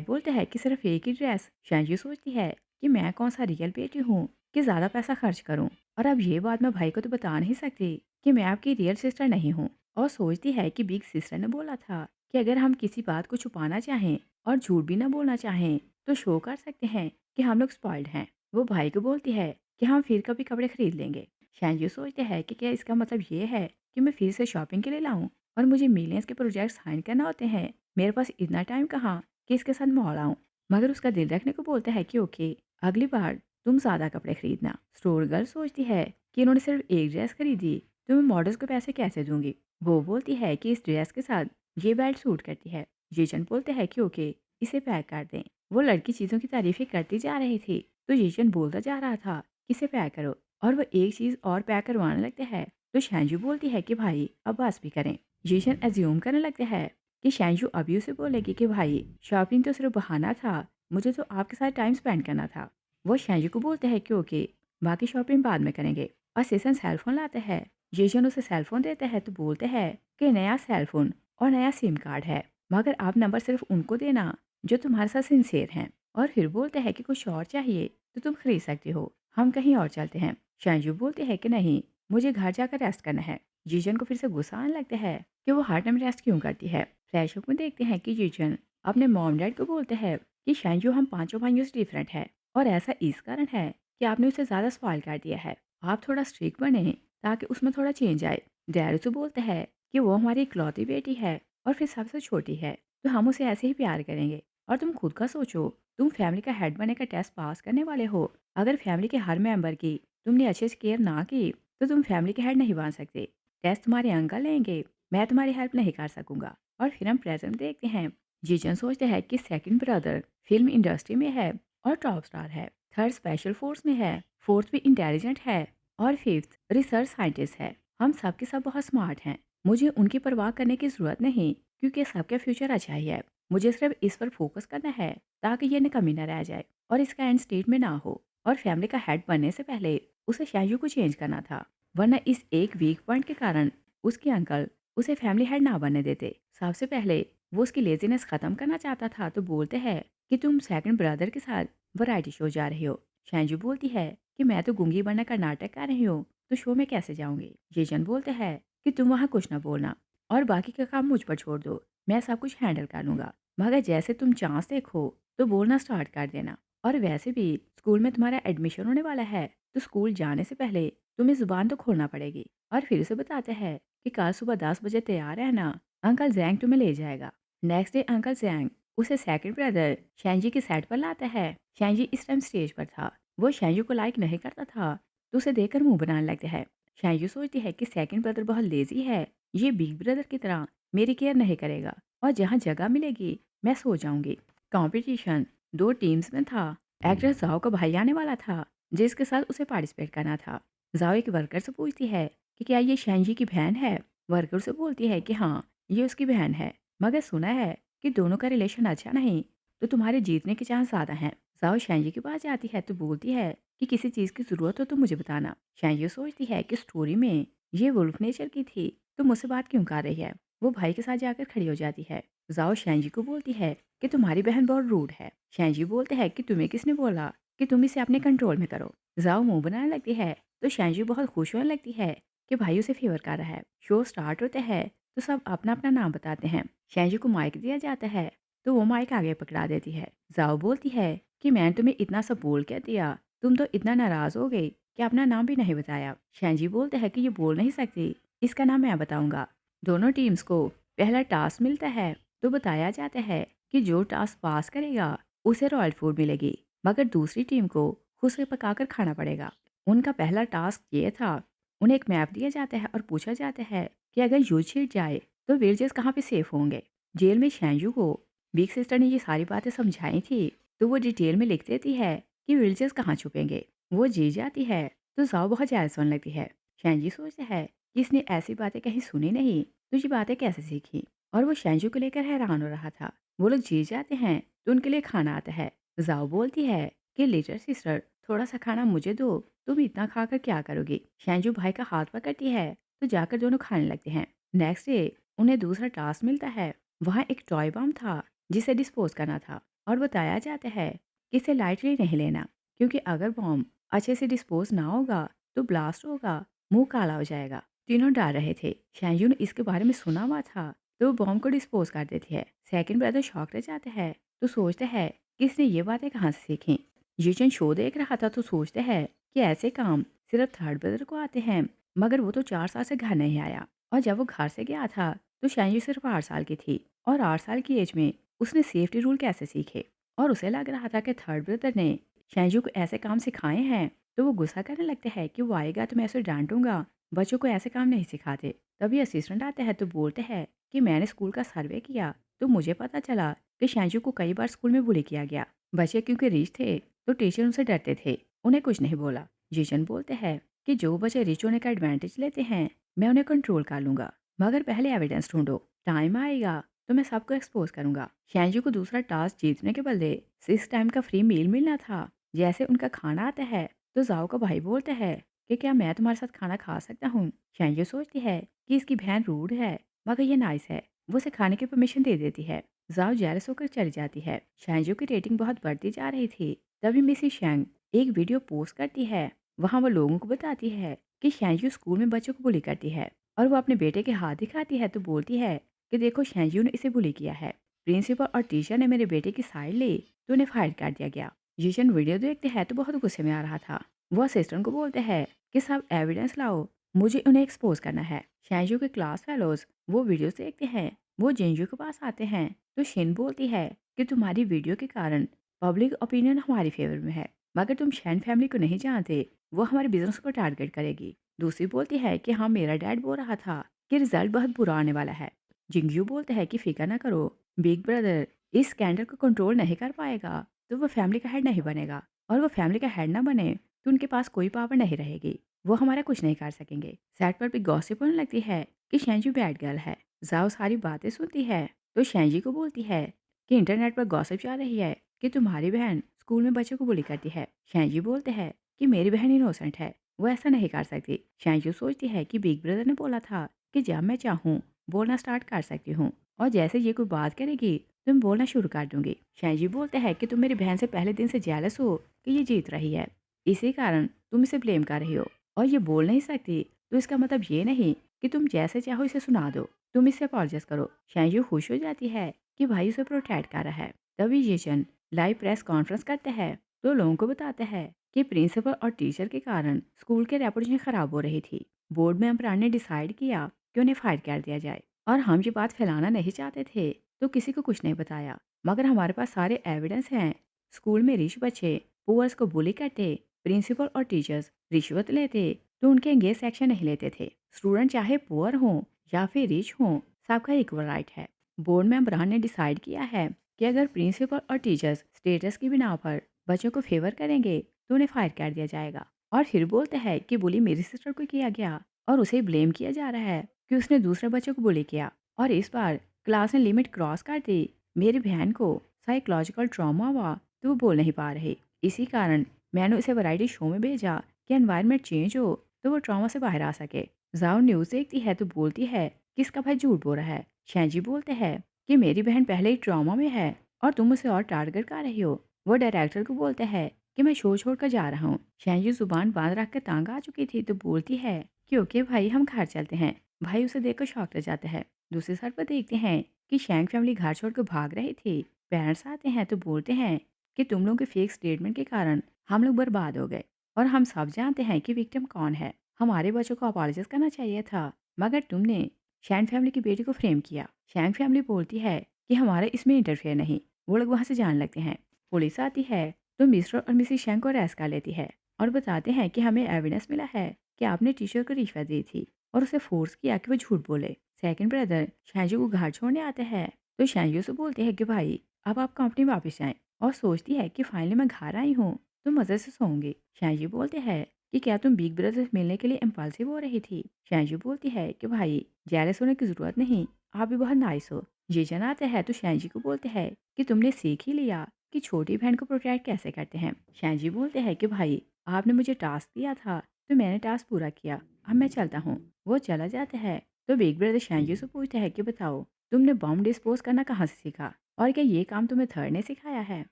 बोलते हैं कि सिर्फ एक ही ड्रेस। शांजू सोचती है कि मैं कौन सा रियल बेटी हूँ कि ज़्यादा पैसा खर्च करूँ। और अब ये बात मैं भाई को तो बता नहीं सकती कि मैं आपकी रियल सिस्टर नहीं हूँ। और सोचती है कि बिग सिस्टर ने बोला था कि अगर हम किसी बात को छुपाना चाहें और झूठ भी ना बोलना चाहें, तो शो कर सकते हैं कि हम लोग स्पॉइल्ड हैं। वो भाई को बोलती है कि हम फिर कभी कपड़े खरीद लेंगे। शायद सोचते हैं कि क्या इसका मतलब ये है कि मैं फिर से शॉपिंग के लिए लाऊं और मुझे मिलियंस के प्रोजेक्ट साइन करना होते हैं। मेरे पास इतना टाइम कहाँ कि इसके साथ मॉल आऊं। मगर उसका दिल रखने को बोलता है कि ओके, अगली बार तुम ज़्यादा कपड़े खरीदना। स्टोर गर्ल सोचती है कि इन्होंने सिर्फ एक ड्रेस खरीदी, तो मैं मॉडल्स को पैसे कैसे दूंगी। वो बोलती है कि इस ड्रेस के साथ ये बेल्ट सूट करती है। जीजन बोलते हैं कि ओके, इसे पैक कर दें। वो लड़की चीज़ों की तारीफें करती जा रही थी, तो जीजन बोलता जा रहा था कि इसे पैक करो। और वो एक चीज़ और पैक करवाने लगते हैं, तो शैंजू बोलती है कि भाई अब बस भी करें। जीशन एज्यूम करने लगते हैं कि शैंजू अभी उसे बोलेगी कि भाई शॉपिंग तो सिर्फ बहाना था, मुझे तो आपके साथ टाइम स्पेंड करना था। वो शैंजू को बोलते हैं कि ओके, बाकी शॉपिंग बाद में करेंगे। और सेशन सेलफोन लाते हैं। जीशन उसे सेलफोन देते हैं तो बोलते हैं कि नया सेलफोन और नया सिम कार्ड है, मगर आप नंबर सिर्फ उनको देना जो तुम्हारे साथ सिंसियर हैं। और फिर बोलते हैं कि कुछ और चाहिए तो तुम खरीद सकते हो, हम कहीं और चलते हैं। शांजू बोलते हैं कि नहीं, मुझे घर जाकर रेस्ट करना है। जीजन को फिर से गुस्सा आने लगता है कि वो हर टाइम रेस्ट क्यों करती है। फ्लैशबैक में देखते हैं कि जीजन अपने मॉम डैड को बोलते हैं कि शांजू हम पांचों भाइयों से डिफरेंट है, और ऐसा इस कारण है कि आपने उसे ज़्यादा स्पॉइल कर दिया है। आप थोड़ा स्ट्रिक्ट बने ताकि उसमें थोड़ा चेंज आए। डैड उसे बोलते हैं कि वो हमारी इकलौती बेटी है और फिर सबसे छोटी है, तो हम उसे ऐसे ही प्यार करेंगे। और तुम खुद का सोचो, तुम फैमिली का हेड बनने का टेस्ट पास करने वाले हो। अगर फैमिली के हर मेंबर की तुमने अच्छे से केयर ना की, तो तुम फैमिली के हेड नहीं बन सकते। टेस्ट तुम्हारे अंकल लेंगे, मैं तुम्हारी हेल्प नहीं कर सकूंगा। और फिर हम प्रेजेंट देखते हैं। जीजन सोचते हैं कि सेकंड ब्रदर फिल्म इंडस्ट्री में है और टॉप स्टार है, थर्ड स्पेशल फोर्स में है, फोर्थ भी इंटेलिजेंट है, और फिफ्थ रिसर्च साइंटिस्ट है। हम सब के सब बहुत स्मार्ट हैं। मुझे उनकी परवाह करने की जरूरत नहीं, क्योंकि सबका फ्यूचर अच्छा ही है। मुझे सिर्फ इस पर फोकस करना है ताकि ये कमी न रह जाए और इसका एंड स्टेट में ना हो। और फैमिली का हेड बनने से पहले उसे शायू को चेंज करना था, वरना इस एक वीक पॉइंट के कारण उसके अंकल उसे फैमिली हेड ना बनने देते। सबसे पहले वो उसकी लेजीनेस खत्म करना चाहता था, तो बोलते हैं कि तुम सेकंड ब्रदर के साथ वैरायटी शो जा रही हो। शांजू बोलती है कि मैं तो गूंगी बनने का नाटक कर रही हूँ, तो शो में कैसे जाऊंगी। येजन बोलते हैं कि तुम वहाँ कुछ ना बोलना और बाकी का काम मुझ पर छोड़ दो, मैं सब कुछ हैंडल कर लूंगा। मगर जैसे तुम चांस देखो तो बोलना स्टार्ट कर देना। और वैसे भी स्कूल में तुम्हारा एडमिशन होने वाला है, तो स्कूल जाने से पहले तुम्हें जुबान तो खोलना पड़ेगी। और फिर उसे बताते हैं कि कल सुबह 10 बजे तैयार रहना, अंकल जैंग तुम्हें ले जाएगा। नेक्स्ट डे अंकल जैंग उसे सेकंड ब्रदर शैंजी के सेट पर लाता है। शैंजी इस टाइम स्टेज पर था। वो शैंजू को लाइक नहीं करता था, तो उसे देखकर मुंह बनाने लगता है। शैंजू सोचती है कि सेकंड ब्रदर बहुत लेजी है, ये बिग ब्रदर की तरह मेरी केयर नहीं करेगा, और जहाँ जगह मिलेगी मैं सो जाऊंगी। कंपटीशन दो टीम्स में था। एक्टर जाओ का भाई आने वाला था, जिसके साथ उसे पार्टिसिपेट करना था। जाओ एक वर्कर से पूछती है कि क्या ये शैंजी की बहन है। वर्कर से बोलती है कि हाँ, ये उसकी बहन है, मगर सुना है कि दोनों का रिलेशन अच्छा नहीं, तो तुम्हारे जीतने के चांस ज़्यादा हैं। जाओ शैंजी के पास जाती है तो बोलती है कि किसी चीज़ की ज़रूरत हो तो मुझे बताना। शैंजी सोचती है कि स्टोरी में ये वुल्फ नेचर की थी, तो मुझसे बात क्यों कर रही है। वो भाई के साथ जाकर खड़ी हो जाती है। जाओ शैंजी को बोलती है कि तुम्हारी बहन बहुत रूड है। शैंजी बोलते हैं कि तुम्हें किसने बोला कि तुम इसे अपने कंट्रोल में करो। जाओ मुंह बनाने लगती है, तो शैंजी बहुत खुश होने लगती है कि भाई उसे फेवर कर रहा है। शो स्टार्ट होता है तो सब अपना अपना नाम बताते हैं। शैंजी को माइक दिया जाता है, तो वो माइक आगे पकड़ा देती है। जाओ बोलती है कि मैंने तुम्हें इतना सब बोल क्या दिया, तुम तो इतना नाराज हो गई कि अपना नाम भी नहीं बताया। शैंजी बोलते हैं कि ये बोल नहीं सकती, इसका नाम मैं बताऊंगा। दोनों टीम्स को पहला टास्क मिलता है, तो बताया जाता है कि जो टास्क पास करेगा उसे रॉयल फूड मिलेगी, मगर दूसरी टीम को खुद से पकाकर खाना पड़ेगा। उनका पहला टास्क ये था। उन्हें एक मैप दिया जाता है और पूछा जाता है कि अगर यूज छिड़ जाए तो विलेजेस कहाँ पे सेफ होंगे। जेल में शैंजू को बिग सिस्टर ने ये सारी बातें समझाई थी, तो वो डिटेल में लिख देती है कि विलेजेस कहाँ छुपेंगे। वो जी जाती है, तो जाओ बहुत ज़्यादा सुन लगती है। शैंजी सोचता है कि इसने ऐसी बातें कहीं सुनी नहीं, तो ये बातें कैसे सीखी। और वो शैंजू को लेकर हैरान हो रहा था। वो लोग जी जाते हैं तो उनके लिए खाना आता है। जाओ बोलती है कि लिटिल सिस्टर थोड़ा सा खाना मुझे दो, तुम इतना खाकर क्या करोगी? शैंजू भाई का हाथ पकड़ती है तो जाकर दोनों खाने लगते हैं। नेक्स्ट डे उन्हें दूसरा टास्क मिलता है। वहाँ एक टॉय बम था जिसे डिस्पोज करना था और बताया जाता है कि इसे लाइटली नहीं लेना, क्योंकि अगर बॉम्ब अच्छे से डिस्पोज ना होगा तो ब्लास्ट होगा, मुंह काला हो जाएगा। तीनों डर रहे थे। शैंजू ने इसके बारे में सुना हुआ था तो वो बॉम्ब को डिस्पोज कर देती है। सेकंड ब्रदर शॉक रह जाते हैं तो सोचते हैं कि इसने ये बातें कहाँ से सीखी। यूजन शो देख रहा था तो सोचते हैं कि ऐसे काम सिर्फ थर्ड ब्रदर को आते हैं, मगर वो तो 4 साल से घर नहीं आया और जब वो घर से गया था तो शैंजू सिर्फ 8 साल की थी और 8 साल की एज में उसने सेफ्टी रूल कैसे सीखे। और उसे लग रहा था कि थर्ड ब्रदर ने शैंजू को ऐसे काम सिखाए हैं। तो वो गुस्सा करने लगते हैं कि वो आएगा तो मैं उसे डांटूंगा, बच्चों को ऐसे काम नहीं सिखाते। तभी असिस्टेंट आते हैं तो बोलते हैं कि मैंने स्कूल का सर्वे किया तो मुझे पता चला कि शैंजू को कई बार स्कूल में बुली किया गया। बच्चे क्योंकि रिच थे तो टीचर उनसे डरते थे, उन्हें कुछ नहीं बोला। जीशन बोलते हैं कि जो बच्चे रिच होने का एडवांटेज लेते हैं मैं उन्हें कंट्रोल कर लूंगा, मगर पहले एविडेंस ढूंढो, टाइम आएगा तो मैं सबको एक्सपोज करूंगा। शैंजू को दूसरा टास्क जीतने के बदले 6 टाइम का फ्री मील मिलना था। जैसे उनका खाना आता है तो जाओ का भाई बोलता है कि क्या मैं तुम्हारे साथ खाना खा सकता हूँ। शैंजू सोचती है कि इसकी बहन रूड है मगर ये नाइस है, वो उसे खाने की परमिशन दे देती है। जाओ जेलस होकर चली जाती है। शैंजू की रेटिंग बहुत बढ़ती जा रही थी। तभी मिसी शैंग एक वीडियो पोस्ट करती है। वहाँ वो लोगों को बताती है कि शैंजू स्कूल में बच्चों को बुली करती है और वो अपने बेटे के हाथ दिखाती है तो बोलती है कि देखो शैंजू ने इसे बुली किया है। प्रिंसिपल और टीचर ने मेरे बेटे की साइड ली तो उन्हें फायर कर दिया गया। जीशन वीडियो देखते हैं तो बहुत गुस्से में आ रहा था। वो असिस्टेंट को बोलते हैं कि सब एविडेंस लाओ, मुझे उन्हें एक्सपोज करना है। शैंजू के क्लास फेलोज वो वीडियो देखते हैं। वो जिंजू के पास आते हैं तो शिन बोलती है कि तुम्हारी वीडियो के कारण पब्लिक ओपिनियन हमारी फेवर में है, मगर तुम शैन फैमिली को नहीं जानते, वो हमारे बिजनेस को टारगेट करेगी। दूसरी बोलती है कि हाँ मेरा डैड बोल रहा था कि रिजल्ट बहुत बुरा आने वाला है। जिंगयू बोलते हैं कि फिक्र ना करो, बिग ब्रदर इस स्कैंडल को कंट्रोल नहीं कर पाएगा तो वो फैमिली का हेड नहीं बनेगा, और वो फैमिली का हेड ना बने तो उनके पास कोई पावर नहीं रहेगी, वो हमारा कुछ नहीं कर सकेंगे। सेट पर भी गॉसिप होने लगती है कि शैंजी बैड गर्ल है। जाओ सारी बातें सुनती है तो शैंजी को बोलती है कि इंटरनेट पर गॉसिप चल रही है कि तुम्हारी बहन स्कूल में बच्चों को बुली करती है। शैंजी बोलते हैं कि मेरी बहन इनोसेंट है, वो ऐसा नहीं कर सकती। शैंजी सोचती है कि बिग ब्रदर ने बोला था कि जब मैं चाहूँ बोलना स्टार्ट कर सकती हूँ, और जैसे ये कोई बात करेगी तो मैं बोलना शुरू कर दूंगी। शैंजी बोलते हैं कि तुम मेरी बहन से पहले दिन से जेलस हो कि ये जीत रही है, इसी कारण तुम इसे ब्लेम कर रही हो, और ये बोल नहीं सकती तो इसका मतलब ये नहीं कि तुम जैसे चाहो इसे सुना दो, तुम इससे अपॉलजाइज करो। शैंजू खुश हो जाती है कि भाई उसे प्रोटेक्ट कर रहा है। तभी येचन लाइव प्रेस कॉन्फ्रेंस करते हैं तो लोगों को बताते हैं कि प्रिंसिपल और टीचर के कारण स्कूल के रेपुटेशन खराब हो रही थी। बोर्ड मेंबरान ने डिसाइड किया कि उन्हें फायर कर दिया जाए, और हम ये बात फैलाना नहीं चाहते थे तो किसी को कुछ नहीं बताया, मगर हमारे पास सारे एविडेंस हैं। स्कूल में रिच बच्चे पुअर्स को बुली करते, प्रिंसिपल और टीचर्स रिश्वत लेते तो उनके एंगेज सेक्शन नहीं लेते थे। स्टूडेंट चाहे पुअर हों या फिर रिच हों, सबका इक्वल राइट है। बोर्ड मेंबरान ने डिसाइड किया है कि अगर प्रिंसिपल और टीचर्स स्टेटस की बिना पर बच्चों को फेवर करेंगे तो उन्हें फायर कर दिया जाएगा। और फिर बोलते हैं कि बुली मेरी सिस्टर को किया गया और उसे ब्लेम किया जा रहा है कि उसने दूसरे बच्चों को बुली किया, और इस बार क्लास ने लिमिट क्रॉस कर दी। मेरी बहन को साइकोलॉजिकल ट्रॉमा हुआ तो वो बोल नहीं पा रही, इसी कारण मैंने उसे वैरायटी शो में भेजा कि एनवायरनमेंट चेंज हो तो वो ट्रॉमा से बाहर आ सके। जाओ न्यूज़ देखती है तो बोलती है कि इसका भाई झूठ बोल रहा है। शैंजी बोलते हैं कि मेरी बहन पहले ही ट्रॉमा में है और तुम उसे और टारगेट कर रही हो। वो डायरेक्टर को बोलते हैं कि मैं शो छोड़कर जा रहा हूँ। शैंजी जुबान बांध रख कर तंग आ चुकी थी तो बोलती है कि ओके भाई हम घर चलते हैं। भाई उसे देखकर शॉक रह जाता है। दूसरी साइड पर देखते हैं कि शैंग फैमिली घर छोड़कर भाग रही थी। पेरेंट्स आते हैं तो बोलते हैं कि तुम लोगों के फेक स्टेटमेंट के कारण हम लोग बर्बाद हो गए, और हम सब जानते हैं कि विक्टिम कौन है। हमारे बच्चों को अपॉलोजाइज करना चाहिए था, मगर तुमने शैन फैमिली की बेटी को फ्रेम किया। शैंग फैमिली बोलती है कि हमारा इसमें इंटरफेयर नहीं। वो लोग वहाँ से जाने लगते हैं। पुलिस आती है तो मिस्टर और मिसिस शैंग को अरेस्ट कर लेती है और बताते हैं कि हमें एविडेंस मिला है कि आपने टीचर को रिश्वत दी थी और उसे फोर्स किया कि वो झूठ बोले। सेकंड ब्रदर शैंजू को घर छोड़ने आते हैं तो शैंजू से बोलते हैं कि भाई अब आप कंपनी वापस जाएं, और सोचती है कि फाइनली मैं घर आई हूँ तो मज़े से सोऊंगी। शैंजू बोलते हैं कि क्या तुम बिग ब्रदर से मिलने के लिए इम्पल्सिव हो रही थी। शैंजू बोलती है कि भाई जेलस होने की ज़रूरत नहीं, आप भी बहुत नाइस हो। जीजन आता है तो शैनजी को बोलते हैं कि तुमने सीख ही लिया कि छोटी बहन को प्रोटेक्ट कैसे करते हैं। शैनजी बोलते हैं कि भाई, आपने मुझे टास्क दिया था तो मैंने टास्क पूरा किया, अब मैं चलता हूँ। वो चला जाता है तो बिग ब्रदर शैनजी से पूछते हैं कि बताओ, तुमने बॉम्ब डिस्पोज करना कहाँ से सीखा, और क्या ये काम तुम्हें थर्ड ने सिखाया है।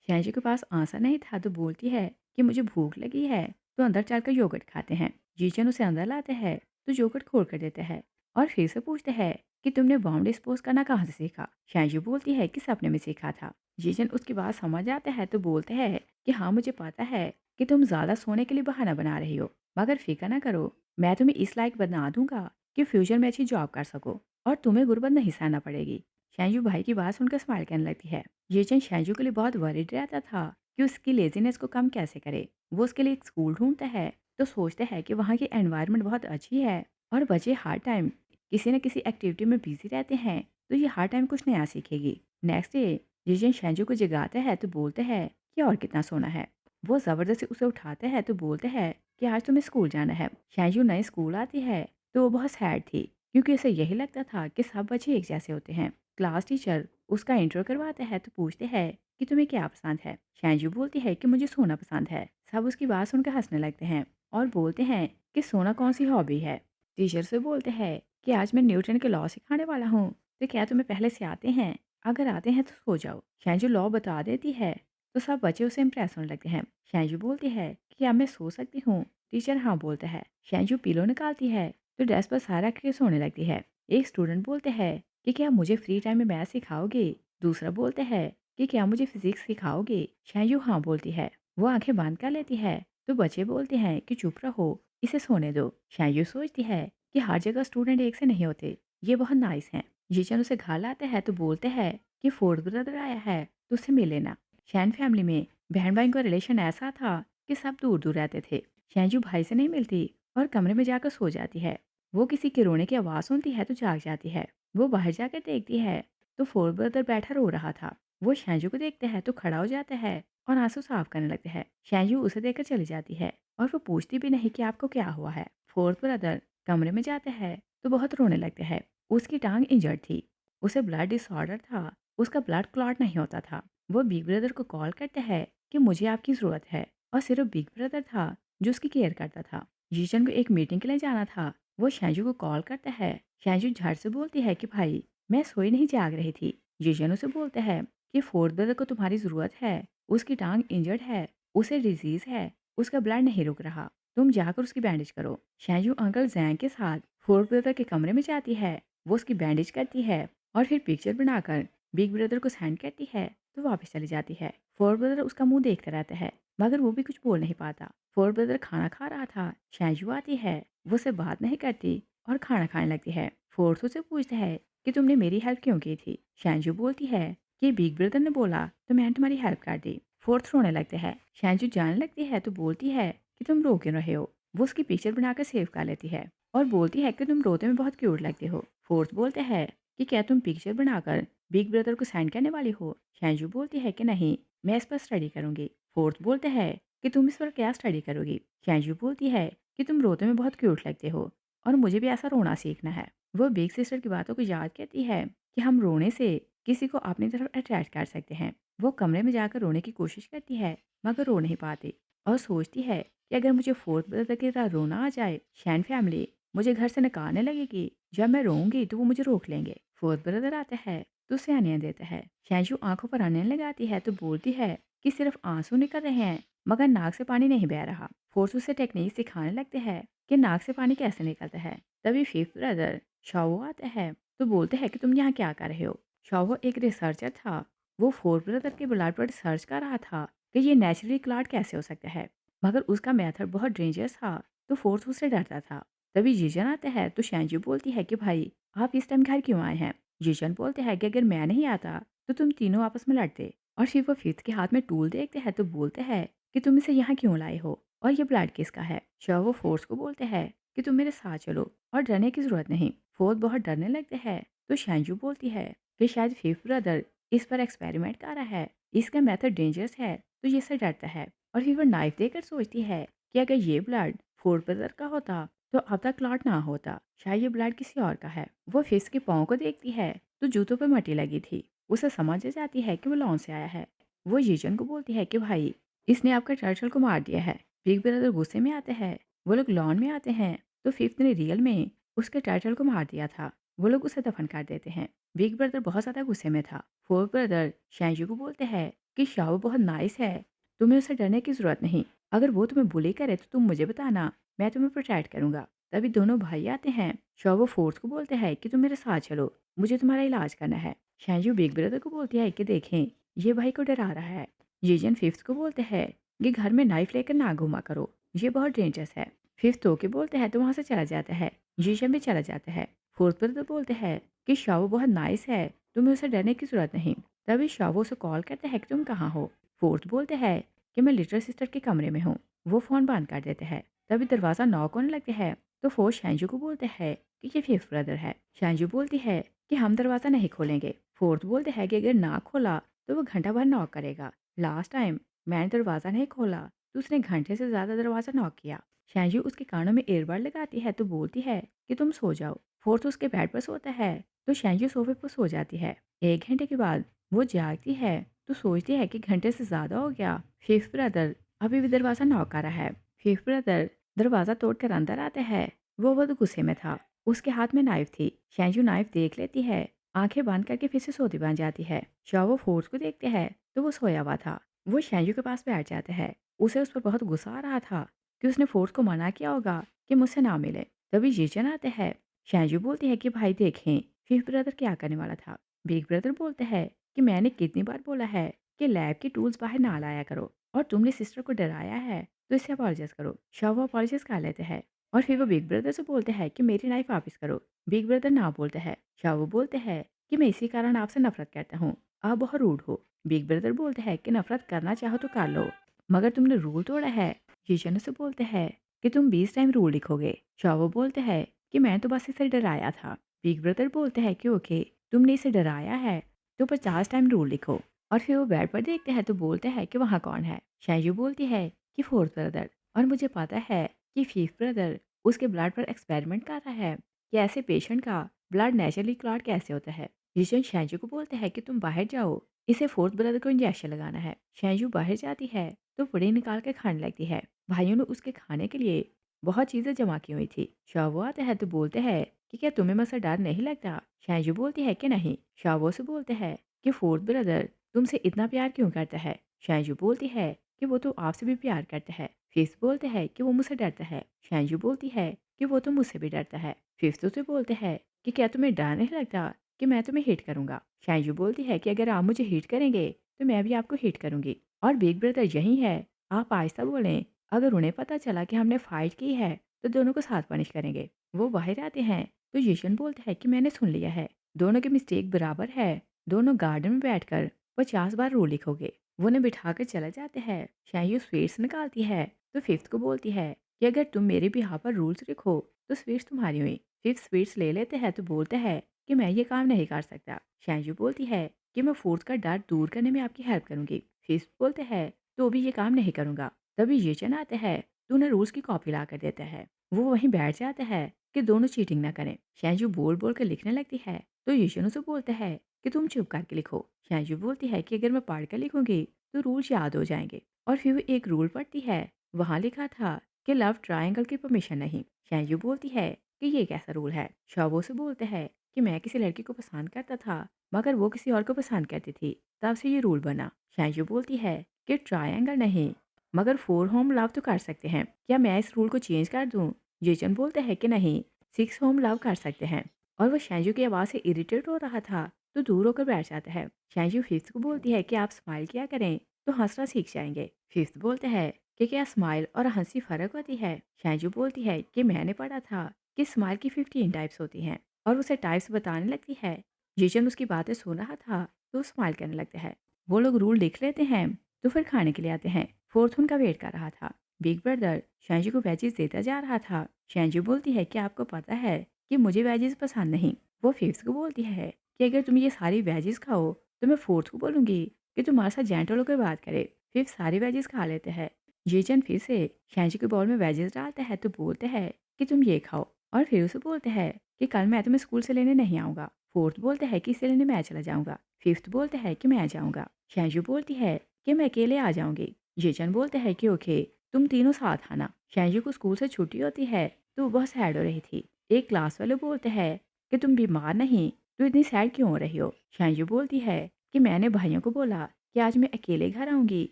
शैनजी के पास आंसर नहीं था तो बोलती है कि मुझे भूख लगी है तो अंदर चलकर योगर्ट खाते हैं। जीजन उसे अंदर लाते हैं तो योगर्ट खोल कर देते हैं और फिर से पूछते हैं कि तुमने बॉम्ब डिस्पोज करना कहाँ से सीखा। शैनजी बोलती है कि सपने में सीखा था। जीजन उसकी बात समझ आता है तो बोलते हैं कि हाँ, मुझे पता है कि तुम ज़्यादा सोने के लिए बहाना बना रही हो, मगर फिक्र ना करो, मैं तुम्हें इस लायक बना दूंगा कि फ्यूचर में अच्छी जॉब कर सको और तुम्हें गुर्बत नहीं सहना पड़ेगी। शैनजू भाई की बात सुनकर स्माइल करने लगती है। जीजन शैनजू के लिए बहुत वरीड रहता था कि उसकी लेजीनेस को कम कैसे करे। वो उसके लिए एक स्कूल ढूंढता है तो सोचता है कि वहाँ की एनवायरनमेंट बहुत अच्छी है और बच्चे हर टाइम किसी न किसी एक्टिविटी में बिजी रहते हैं, तो ये हर टाइम कुछ नया सीखेगी। नेक्स्ट डे जिस दिन शैनजू को जगाता है तो बोलते हैं कि और कितना सोना है। वो ज़बरदस्ती उसे उठाते हैं तो बोलते हैं कि आज तुम्हें स्कूल जाना है। शैनजू नए स्कूल आती है तो वो बहुत सैड थी क्योंकि उसे यही लगता था कि सब बच्चे एक जैसे होते हैं। क्लास टीचर उसका इंट्रो करवाते हैं तो पूछते हैं कि तुम्हें क्या पसंद है। शैनजू बोलती है कि मुझे सोना पसंद है। सब उसकी बात सुनकर हंसने लगते हैं और बोलते हैं कि सोना कौन सी हॉबी है। टीचर से बोलते हैं कि आज मैं न्यूटन के लॉ सिखाने वाला हूँ, तो क्या तुम्हें पहले से आते हैं? अगर आते हैं तो सो जाओ। शैनजू लॉ बता देती है तो सब बच्चे उसे इम्प्रेस होने लगते हैं। शैनजू बोलती है कि क्या मैं सो सकती हूँ? टीचर हाँ बोलता है। शैनजू पिलो निकालती है तो डेस्क पर सारा के सोने लगती है। एक स्टूडेंट बोलते हैं कि क्या मुझे फ्री टाइम में मैथ सिखाओगे? दूसरा बोलते हैं कि क्या मुझे फिजिक्स सिखाओगे? शैनजू हाँ बोलती है। वो आंखें बंद कर लेती है तो बच्चे बोलते हैं कि चुप रहो, इसे सोने दो। शैनजू सोचती है कि हर जगह स्टूडेंट एक से नहीं होते, ये बहुत नाइस हैं। जीजन उसे घर लाते हैं तो बोलते हैं कि फोर्थ ब्रदर आया है तो उसे मिल लेना। शैन फैमिली में बहन भाई का रिलेशन ऐसा था कि सब दूर दूर रहते थे। शैनजू भाई से नहीं मिलती और कमरे में जाकर सो जाती है। वो किसी के रोने की आवाज़ सुनती है तो जाग जाती है। वो बाहर जाकर देखती है तो फोर्थ ब्रदर बैठा रो रहा था। वो शैनजू को देखते हैं तो खड़ा हो जाता है और आंसू साफ करने लगते हैं। शैनजू उसे देखकर चली जाती है और वो पूछती भी नहीं कि आपको क्या हुआ है। फोर्थ ब्रदर कमरे में जाते हैं तो बहुत रोने लगते हैं। उसकी टांग इंजर्ड थी, उसे ब्लड डिसऑर्डर था, उसका ब्लड क्लॉट नहीं होता था। वो बिग ब्रदर को कॉल करता है कि मुझे आपकी ज़रूरत है, और सिर्फ बिग ब्रदर था जो उसकी केयर करता था। जीशन को एक मीटिंग के लिए जाना था। वो शैंजू को कॉल करता है। शैंजू झट से बोलती है कि भाई, मैं सोई नहीं जाग रही थी। जीशन उसे बोलता है कि फोर्थ ब्रदर को तुम्हारी ज़रूरत है, उसकी टांग इंजर्ड है, उसे डिजीज़ है, उसका ब्लड नहीं रुक रहा, तुम जाकर उसकी बैंडेज करो। शैंजू अंकल जैंग के साथ फोर्थ ब्रदर के कमरे में जाती है। वो उसकी बैंडेज करती है और फिर पिक्चर बनाकर बिग ब्रदर को सेंड करती है तो वापस चली जाती है। फोर्थ ब्रदर उसका मुंह देखता रहता है मगर वो भी कुछ बोल नहीं पाता। फोर्थ ब्रदर खाना खा रहा था। शैंजू आती है, वो उससे बात नहीं करती और खाना खाने लगती है। फोर्थ उससे पूछता है कि तुमने मेरी हेल्प क्यों की थी। शैंजू बोलती है कि बिग ब्रदर ने बोला तो मैंने तुम्हारी हेल्प कर दी। फोर्थ रोने लगते हैं। शैंजू जानने लगती है तो बोलती है कि तुम रो क्यों रहे हो। वो उसकी पिक्चर बनाकर सेव कर लेती है और बोलती है कि तुम रोते में बहुत क्यूट लगते हो। फोर्थ बोलते हैं कि क्या तुम पिक्चर बनाकर बिग ब्रदर को सेंड करने वाली हो। शैंजू बोलती है कि नहीं, मैं इस पर स्टडी करूंगी। फोर्थ बोलते हैं कि तुम इस पर क्या स्टडी करोगी। शैंजू बोलती है कि तुम रोते में बहुत क्यूट लगते हो और मुझे भी ऐसा रोना सीखना है। वो बिग सिस्टर की बातों को याद करती है कि हम रोने से किसी को अपनी तरफ अट्रैक्ट कर सकते हैं। वो कमरे में जाकर रोने की कोशिश करती है मगर रो नहीं पाती और सोचती है कि अगर मुझे फोर्थ ब्रदर की तरह रोना आ जाए, शैन फैमिली मुझे घर से निकालने लगेगी। जब मैं रोऊंगी तो वो मुझे रोक लेंगे। फोर्थ ब्रदर आता है तो उसे आने देता है। शैंशू आंखों पर आने लगाती है तो बोलती है कि सिर्फ आंसू निकल रहे हैं मगर नाक से पानी नहीं बह रहा। फोर्थ उसे टेक्निक सिखाने लगते हैं कि नाक से पानी कैसे निकलता है। तभी फिफ्थ ब्रदर शाओ आता है तो बोलते हैं कि तुम यहाँ क्या कर रहे हो। शाओ एक रिसर्चर था। वो फोर्थ ब्रदर के ब्लड पर रिसर्च कर रहा था कि ये नेचुरली क्लॉट कैसे हो सकता है, मगर उसका मेथड बहुत डेंजरस था तो फोर्थ उससे डरता था। तभी जीजन आता है तो शैंजू बोलती है कि भाई, आप इस टाइम घर क्यों आए हैं। जीजन बोलते हैं कि अगर मैं नहीं आता तो तुम तीनों आपस में लड़ते। और फिर वो फिफ्थ के हाथ में टूल देखते हैं तो बोलते हैं कि तुम इसे यहाँ क्यों लाए हो और ये ब्लड किसका है। वो फोर्थ को बोलते हैं कि तुम मेरे साथ चलो और डरने की जरूरत नहीं। फोर्थ बहुत डरने लगते हैं तो शैंजू बोलती है कि शायद फिफ्थ ब्रदर इस पर एक्सपेरिमेंट कर रहा है, इसका मेथड डेंजरस है तो ये से डरता है। और फिर वो नाइफ देकर सोचती है कि अगर ये ब्लड फोर्थ ब्रदर का होता तो अब तक क्लॉट ना होता, शायद ये ब्लड किसी और का है। वो फिश के पाँव को देखती है तो जूतों पर मट्टी लगी थी। उसे समझ आ जाती है कि वो लॉन से आया है। वो यीजन को बोलती है कि भाई, इसने आपका टर्टल को मार दिया है। बिग ब्रदर गुस्से में आते हैं। वो लोग लॉन में आते हैं तो फिफ्थ ने रियल में उसके टर्टल को मार दिया था। वो लोग उसे दफन कर देते हैं। बिग ब्रदर बहुत ज्यादा गुस्से में था। फोर ब्रदर शैंजू को बोलते हैं कि शाओ बहुत नाइस है, तुम्हें उसे डरने की जरूरत नहीं। अगर वो तुम्हें बुली करे तो तुम मुझे बताना, मैं तुम्हें प्रोटेक्ट करूंगा। तभी दोनों भाई आते हैं। शाओ फोर्थ को बोलते हैं कि तुम मेरे साथ चलो, मुझे तुम्हारा इलाज करना है। शैंजू बिग ब्रदर को बोलती है कि देखें, ये भाई को डरा रहा है। जीजन फिफ्थ को बोलते हैं कि घर में नाइफ लेकर ना घुमा करो, ये बहुत डेंजरस है। फिफ्थ तो के बोलते हैं तो वहां से चला जाता है। जीजन भी चला जाता है। फोर्थ ब्रदर बोलते हैं कि शाओ बहुत नाइस है, तुम्हें उसे डरने की जरूरत नहीं। तभी शाओ उसे कॉल करते हैं कि तुम कहाँ हो। फोर्थ बोलते हैं कि मैं लिटिल सिस्टर के कमरे में हूँ। वो फोन बंद कर देते हैं। तभी दरवाजा नॉक होने लगते हैं तो फोर्थ शैंजू को बोलते हैं कि ये फिफ्थ ब्रदर है। शैंजू बोलती है कि हम दरवाजा नहीं खोलेंगे। फोर्थ बोलते हैं कि अगर ना खोला तो वो घंटा भर नॉक करेगा। लास्ट टाइम मैंने दरवाजा नहीं खोला तो उसने घंटे से ज्यादा दरवाजा नॉक किया। शैंजू उसके कानों में एयरबड लगाती है तो बोलती है कि तुम सो जाओ। फोर्थ उसके बेड पर सोता है तो शैंजू सोफे पर सो जाती है। 1 घंटे के बाद वो जागती है तो सोचती है कि घंटे से ज्यादा हो गया। फिफ्थ ब्रदर अभी भी दरवाजा नॉक कर रहा है। फिफ्थ ब्रदर दरवाजा तोड़कर अंदर आता है। वो बहुत गुस्से में था। उसके हाथ में नाइफ थी। शैंजू नाइफ देख लेती है, आंखें बंद करके फिर से सोती बन जाती है। शाओ फोर्थ को देखते हैं तो वो सोया हुआ था। वो शैंजू के पास बैठ जाता है। उसे उस पर बहुत गुस्सा आ रहा था कि उसने फोर्थ को मना किया होगा कि मुझसे ना मिले। तभी जीजन आते हैं। शैंजू बोलती है कि भाई देखें, फिफ्थ ब्रदर क्या करने वाला था। बिग ब्रदर बोलते हैं कि मैंने कितनी बार बोला है कि लैब के टूल्स बाहर ना लाया करो, और तुमने सिस्टर को डराया है तो इससे अपॉलोजाइज करो। शाओ अपॉलोजाइज कर लेते हैं और फिर वो बिग ब्रदर से बोलते हैं कि मेरी नाइफ वापस करो। बिग ब्रदर ना बोलते हैं। शाओ बोलते हैं कि मैं इसी कारण आपसे नफरत करता हूँ, आप बहुत रूड हो। बिग ब्रदर बोलते हैं कि नफरत करना चाहो तो कर लो, मगर तुमने रूल तोड़ा है। शीशन से बोलते हैं कि तुम 20 टाइम रूल लिखोगे। शाओ बोलते हैं कि मैं तो बस इसे डराया था। बिग ब्रदर बोलते हैं कि ओके, तुमने इसे डराया है तो 50 टाइम रूल लिखो। और फिर वो बेड पर देखते हैं तो बोलते हैं कि वहाँ कौन है। शायू बोलती है कि फोर्थ ब्रदर, और मुझे पता है कि फिफ्थ ब्रदर उसके ब्लड पर एक्सपेरिमेंट कर रहा है कि ऐसे पेशेंट का ब्लड नेचुरली क्लॉट कैसे होता है। जिशन शैंजू को बोलते हैं कि तुम बाहर जाओ, इसे फोर्थ ब्रदर को इंजेक्शन लगाना है। शैंजू बाहर जाती है तो पुड़ी निकाल के खाने लगती है। भाइयों ने उसके खाने के लिए बहुत चीजें जमा की हुई थी। शावो आते हैं तो बोलते हैं कि क्या तुम्हें मुझसे डर नहीं लगता। शैंजू बोलती है कि नहीं। शावो से बोलते हैं कि फोर्थ ब्रदर तुमसे इतना प्यार क्यों करता है। शैंजू बोलती है कि वो तो आपसे भी प्यार करता है। फिफ्थ बोलते हैं कि वो मुझसे डरता है। शैंजू बोलती है कि वो तो मुझसे भी डरता है। फिफ्थ से बोलते हैं कि क्या तुम्हें डर नहीं लगता कि मैं तुम्हें हिट करूंगा। शैंजू बोलती है कि अगर आप मुझे हिट करेंगे तो मैं भी आपको हिट करूंगी। और बिग ब्रदर यही है, आप आहिस्ता बोलें, अगर उन्हें पता चला कि हमने फाइट की है तो दोनों को साथ पनिश करेंगे। वो बाहर आते हैं तो यशन बोलता है कि मैंने सुन लिया है, दोनों की मिस्टेक बराबर है, दोनों गार्डन में बैठकर 50 बार रूल लिखोगे। वो उन्हें बिठाकर चला जाते हैं। शायू स्वीट्स निकालती है तो फिफ्थ को बोलती है कि अगर तुम मेरे बिहार पर रूल्स लिखो तो स्वीट्स तुम्हारी हुई। फिफ्थ स्वीट्स ले लेते हैं तो बोलते हैं कि मैं ये काम नहीं कर सकता। शायू बोलती है कि मैं फोर्थ का डर दूर करने में आपकी हेल्प करूंगी। फिफ्थ बोलते हैं तो भी ये काम नहीं करूंगा। तभी ये चन आते हैं तो उन्हें रूल्स की कॉपी ला कर देता है। वो वहीं बैठ जाता है कि दोनों चीटिंग ना करें। शैंजू बोल बोल कर लिखने लगती है तो यीशु उसे बोलता है कि तुम चुप करके लिखो। शैंजू बोलती है कि अगर मैं पढ़ कर लिखूंगी तो रूल्स याद हो जाएंगे। और फिर वो एक रूल पढ़ती है, वहां लिखा था कि लव ट्रायंगल की परमिशन नहीं। शैंजू बोलती है कि ये कैसा रूल है। शोबो से बोलते हैं कि मैं किसी लड़की को पसंद करता था मगर वो किसी और को पसंद करती थी, तब से ये रूल बना। शैंजू बोलती है कि ट्रायंगल नहीं मगर फोर होम लव तो कर सकते हैं, क्या मैं इस रूल को चेंज कर दूं। जेचन बोलते हैं कि नहीं, 6 होम लव कर सकते हैं। और वो शैंजू की आवाज़ से इरिटेट हो रहा था तो दूर होकर बैठ जाता है। शैंजू फिफ्थ को बोलती है कि आप स्माइल किया करें तो हंसना सीख जाएंगे। फिफ्थ बोलते हैं कि क्या स्माइल और हंसी फ़र्क होती है। शैंजू बोलती है कि मैंने पढ़ा था कि स्माइल की 15 टाइप्स होती हैं, और उसे टाइप्स बताने लगती है। जेचन उसकी बातें सुन रहा था तो स्माइल करने लगता है। वो लोग रूल लिख लेते हैं तो फिर खाने के लिए आते हैं। फोर्थ उनका वेट कर रहा था। बिग ब्रदर शैंजू को वेजिस देता जा रहा था। शैंजू बोलती है कि आपको पता है कि मुझे वेजिस पसंद नहीं। वो फिफ्थ को बोलती है कि अगर तुम ये सारी वेजिस खाओ तो मैं फोर्थ को बोलूंगी कि तुम्हारे साथ जेंटल होकर बात करे। फिफ्थ सारी वेजिस खा लेते हैं। जेचन फिर से शैंजू के बॉल में वेजिस डालता है तो बोलते हैं कि तुम ये खाओ, और फिर उसे बोलते हैं कि कल मैं तुम्हें स्कूल से लेने नहीं आऊँगा। फोर्थ बोलते हैं कि इसे लेने मैं चला जाऊँगा। फिफ्थ बोलते हैं कि मैं जाऊँगा। शैंजू बोलती है कि मैं अकेले आ जाऊँगी। येचन बोलते हैं कि ओके, तुम तीनों साथ आना। शैंजू को स्कूल से छुट्टी होती है तो वो बहुत सैड हो रही थी। एक क्लास वाले बोलते हैं कि तुम बीमार नहीं, तो इतनी सैड क्यों हो रही हो? शैंजू बोलती है कि मैंने भाइयों को बोला कि आज मैं अकेले घर आऊँगी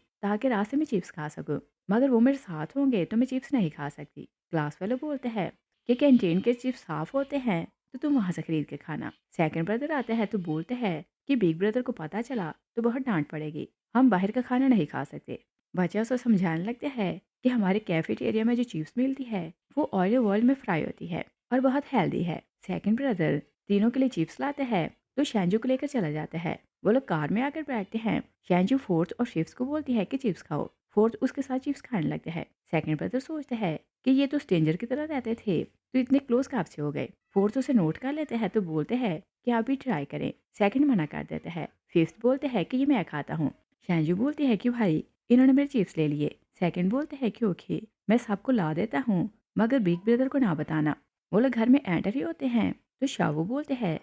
ताकि रास्ते में चिप्स खा सकूँ, मगर वो मेरे साथ होंगे तो मैं चिप्स नहीं खा सकती। क्लास वाले बोलते हैं कि कैंटीन के चिप्स साफ होते हैं तो तुम वहाँ से खरीद के खाना। सेकंड ब्रदर आते हैं तो बोलते हैं कि बिग ब्रदर को पता चला तो बहुत डांट पड़ेगी, हम बाहर का खाना नहीं खा सकते। बच्चे उसे समझाने लगते हैं कि हमारे कैफेटेरिया में जो चिप्स मिलती है वो ऑलिव ऑयल में फ्राई होती है और बहुत हेल्दी है। सेकंड ब्रदर तीनों के लिए चिप्स लाते हैं तो शैंजू को लेकर चला जाता है। वो लोग कार में आकर बैठते हैं। शैंजू फोर्थ और फिफ्थ को बोलती है कि चिप्स खाओ। फोर्थ उसके साथ चिप्स खाने लगते हैं। सेकंड ब्रदर सोचते हैं कि ये तो स्ट्रेंजर की तरह रहते थे, तो इतने क्लोज कब से हो गए। फोर्थ उसे नोट कर लेते हैं तो बोलते हैं कि आप भी ट्राई करें। सेकंड मना कर देते हैं। फिफ्थ बोलते हैं कि ये मैं खाता हूँ। शैंजू बोलती है कि भाई इन्होंने मेरे चिप्स ले लिए। सेकंड बोलते हैं कि ओके, मैं सबको ला देता हूँ, मगर बिग ब्रदर को ना बताना। वो लोग घर में एंटर ही होते हैं तो शावू बोलते हैं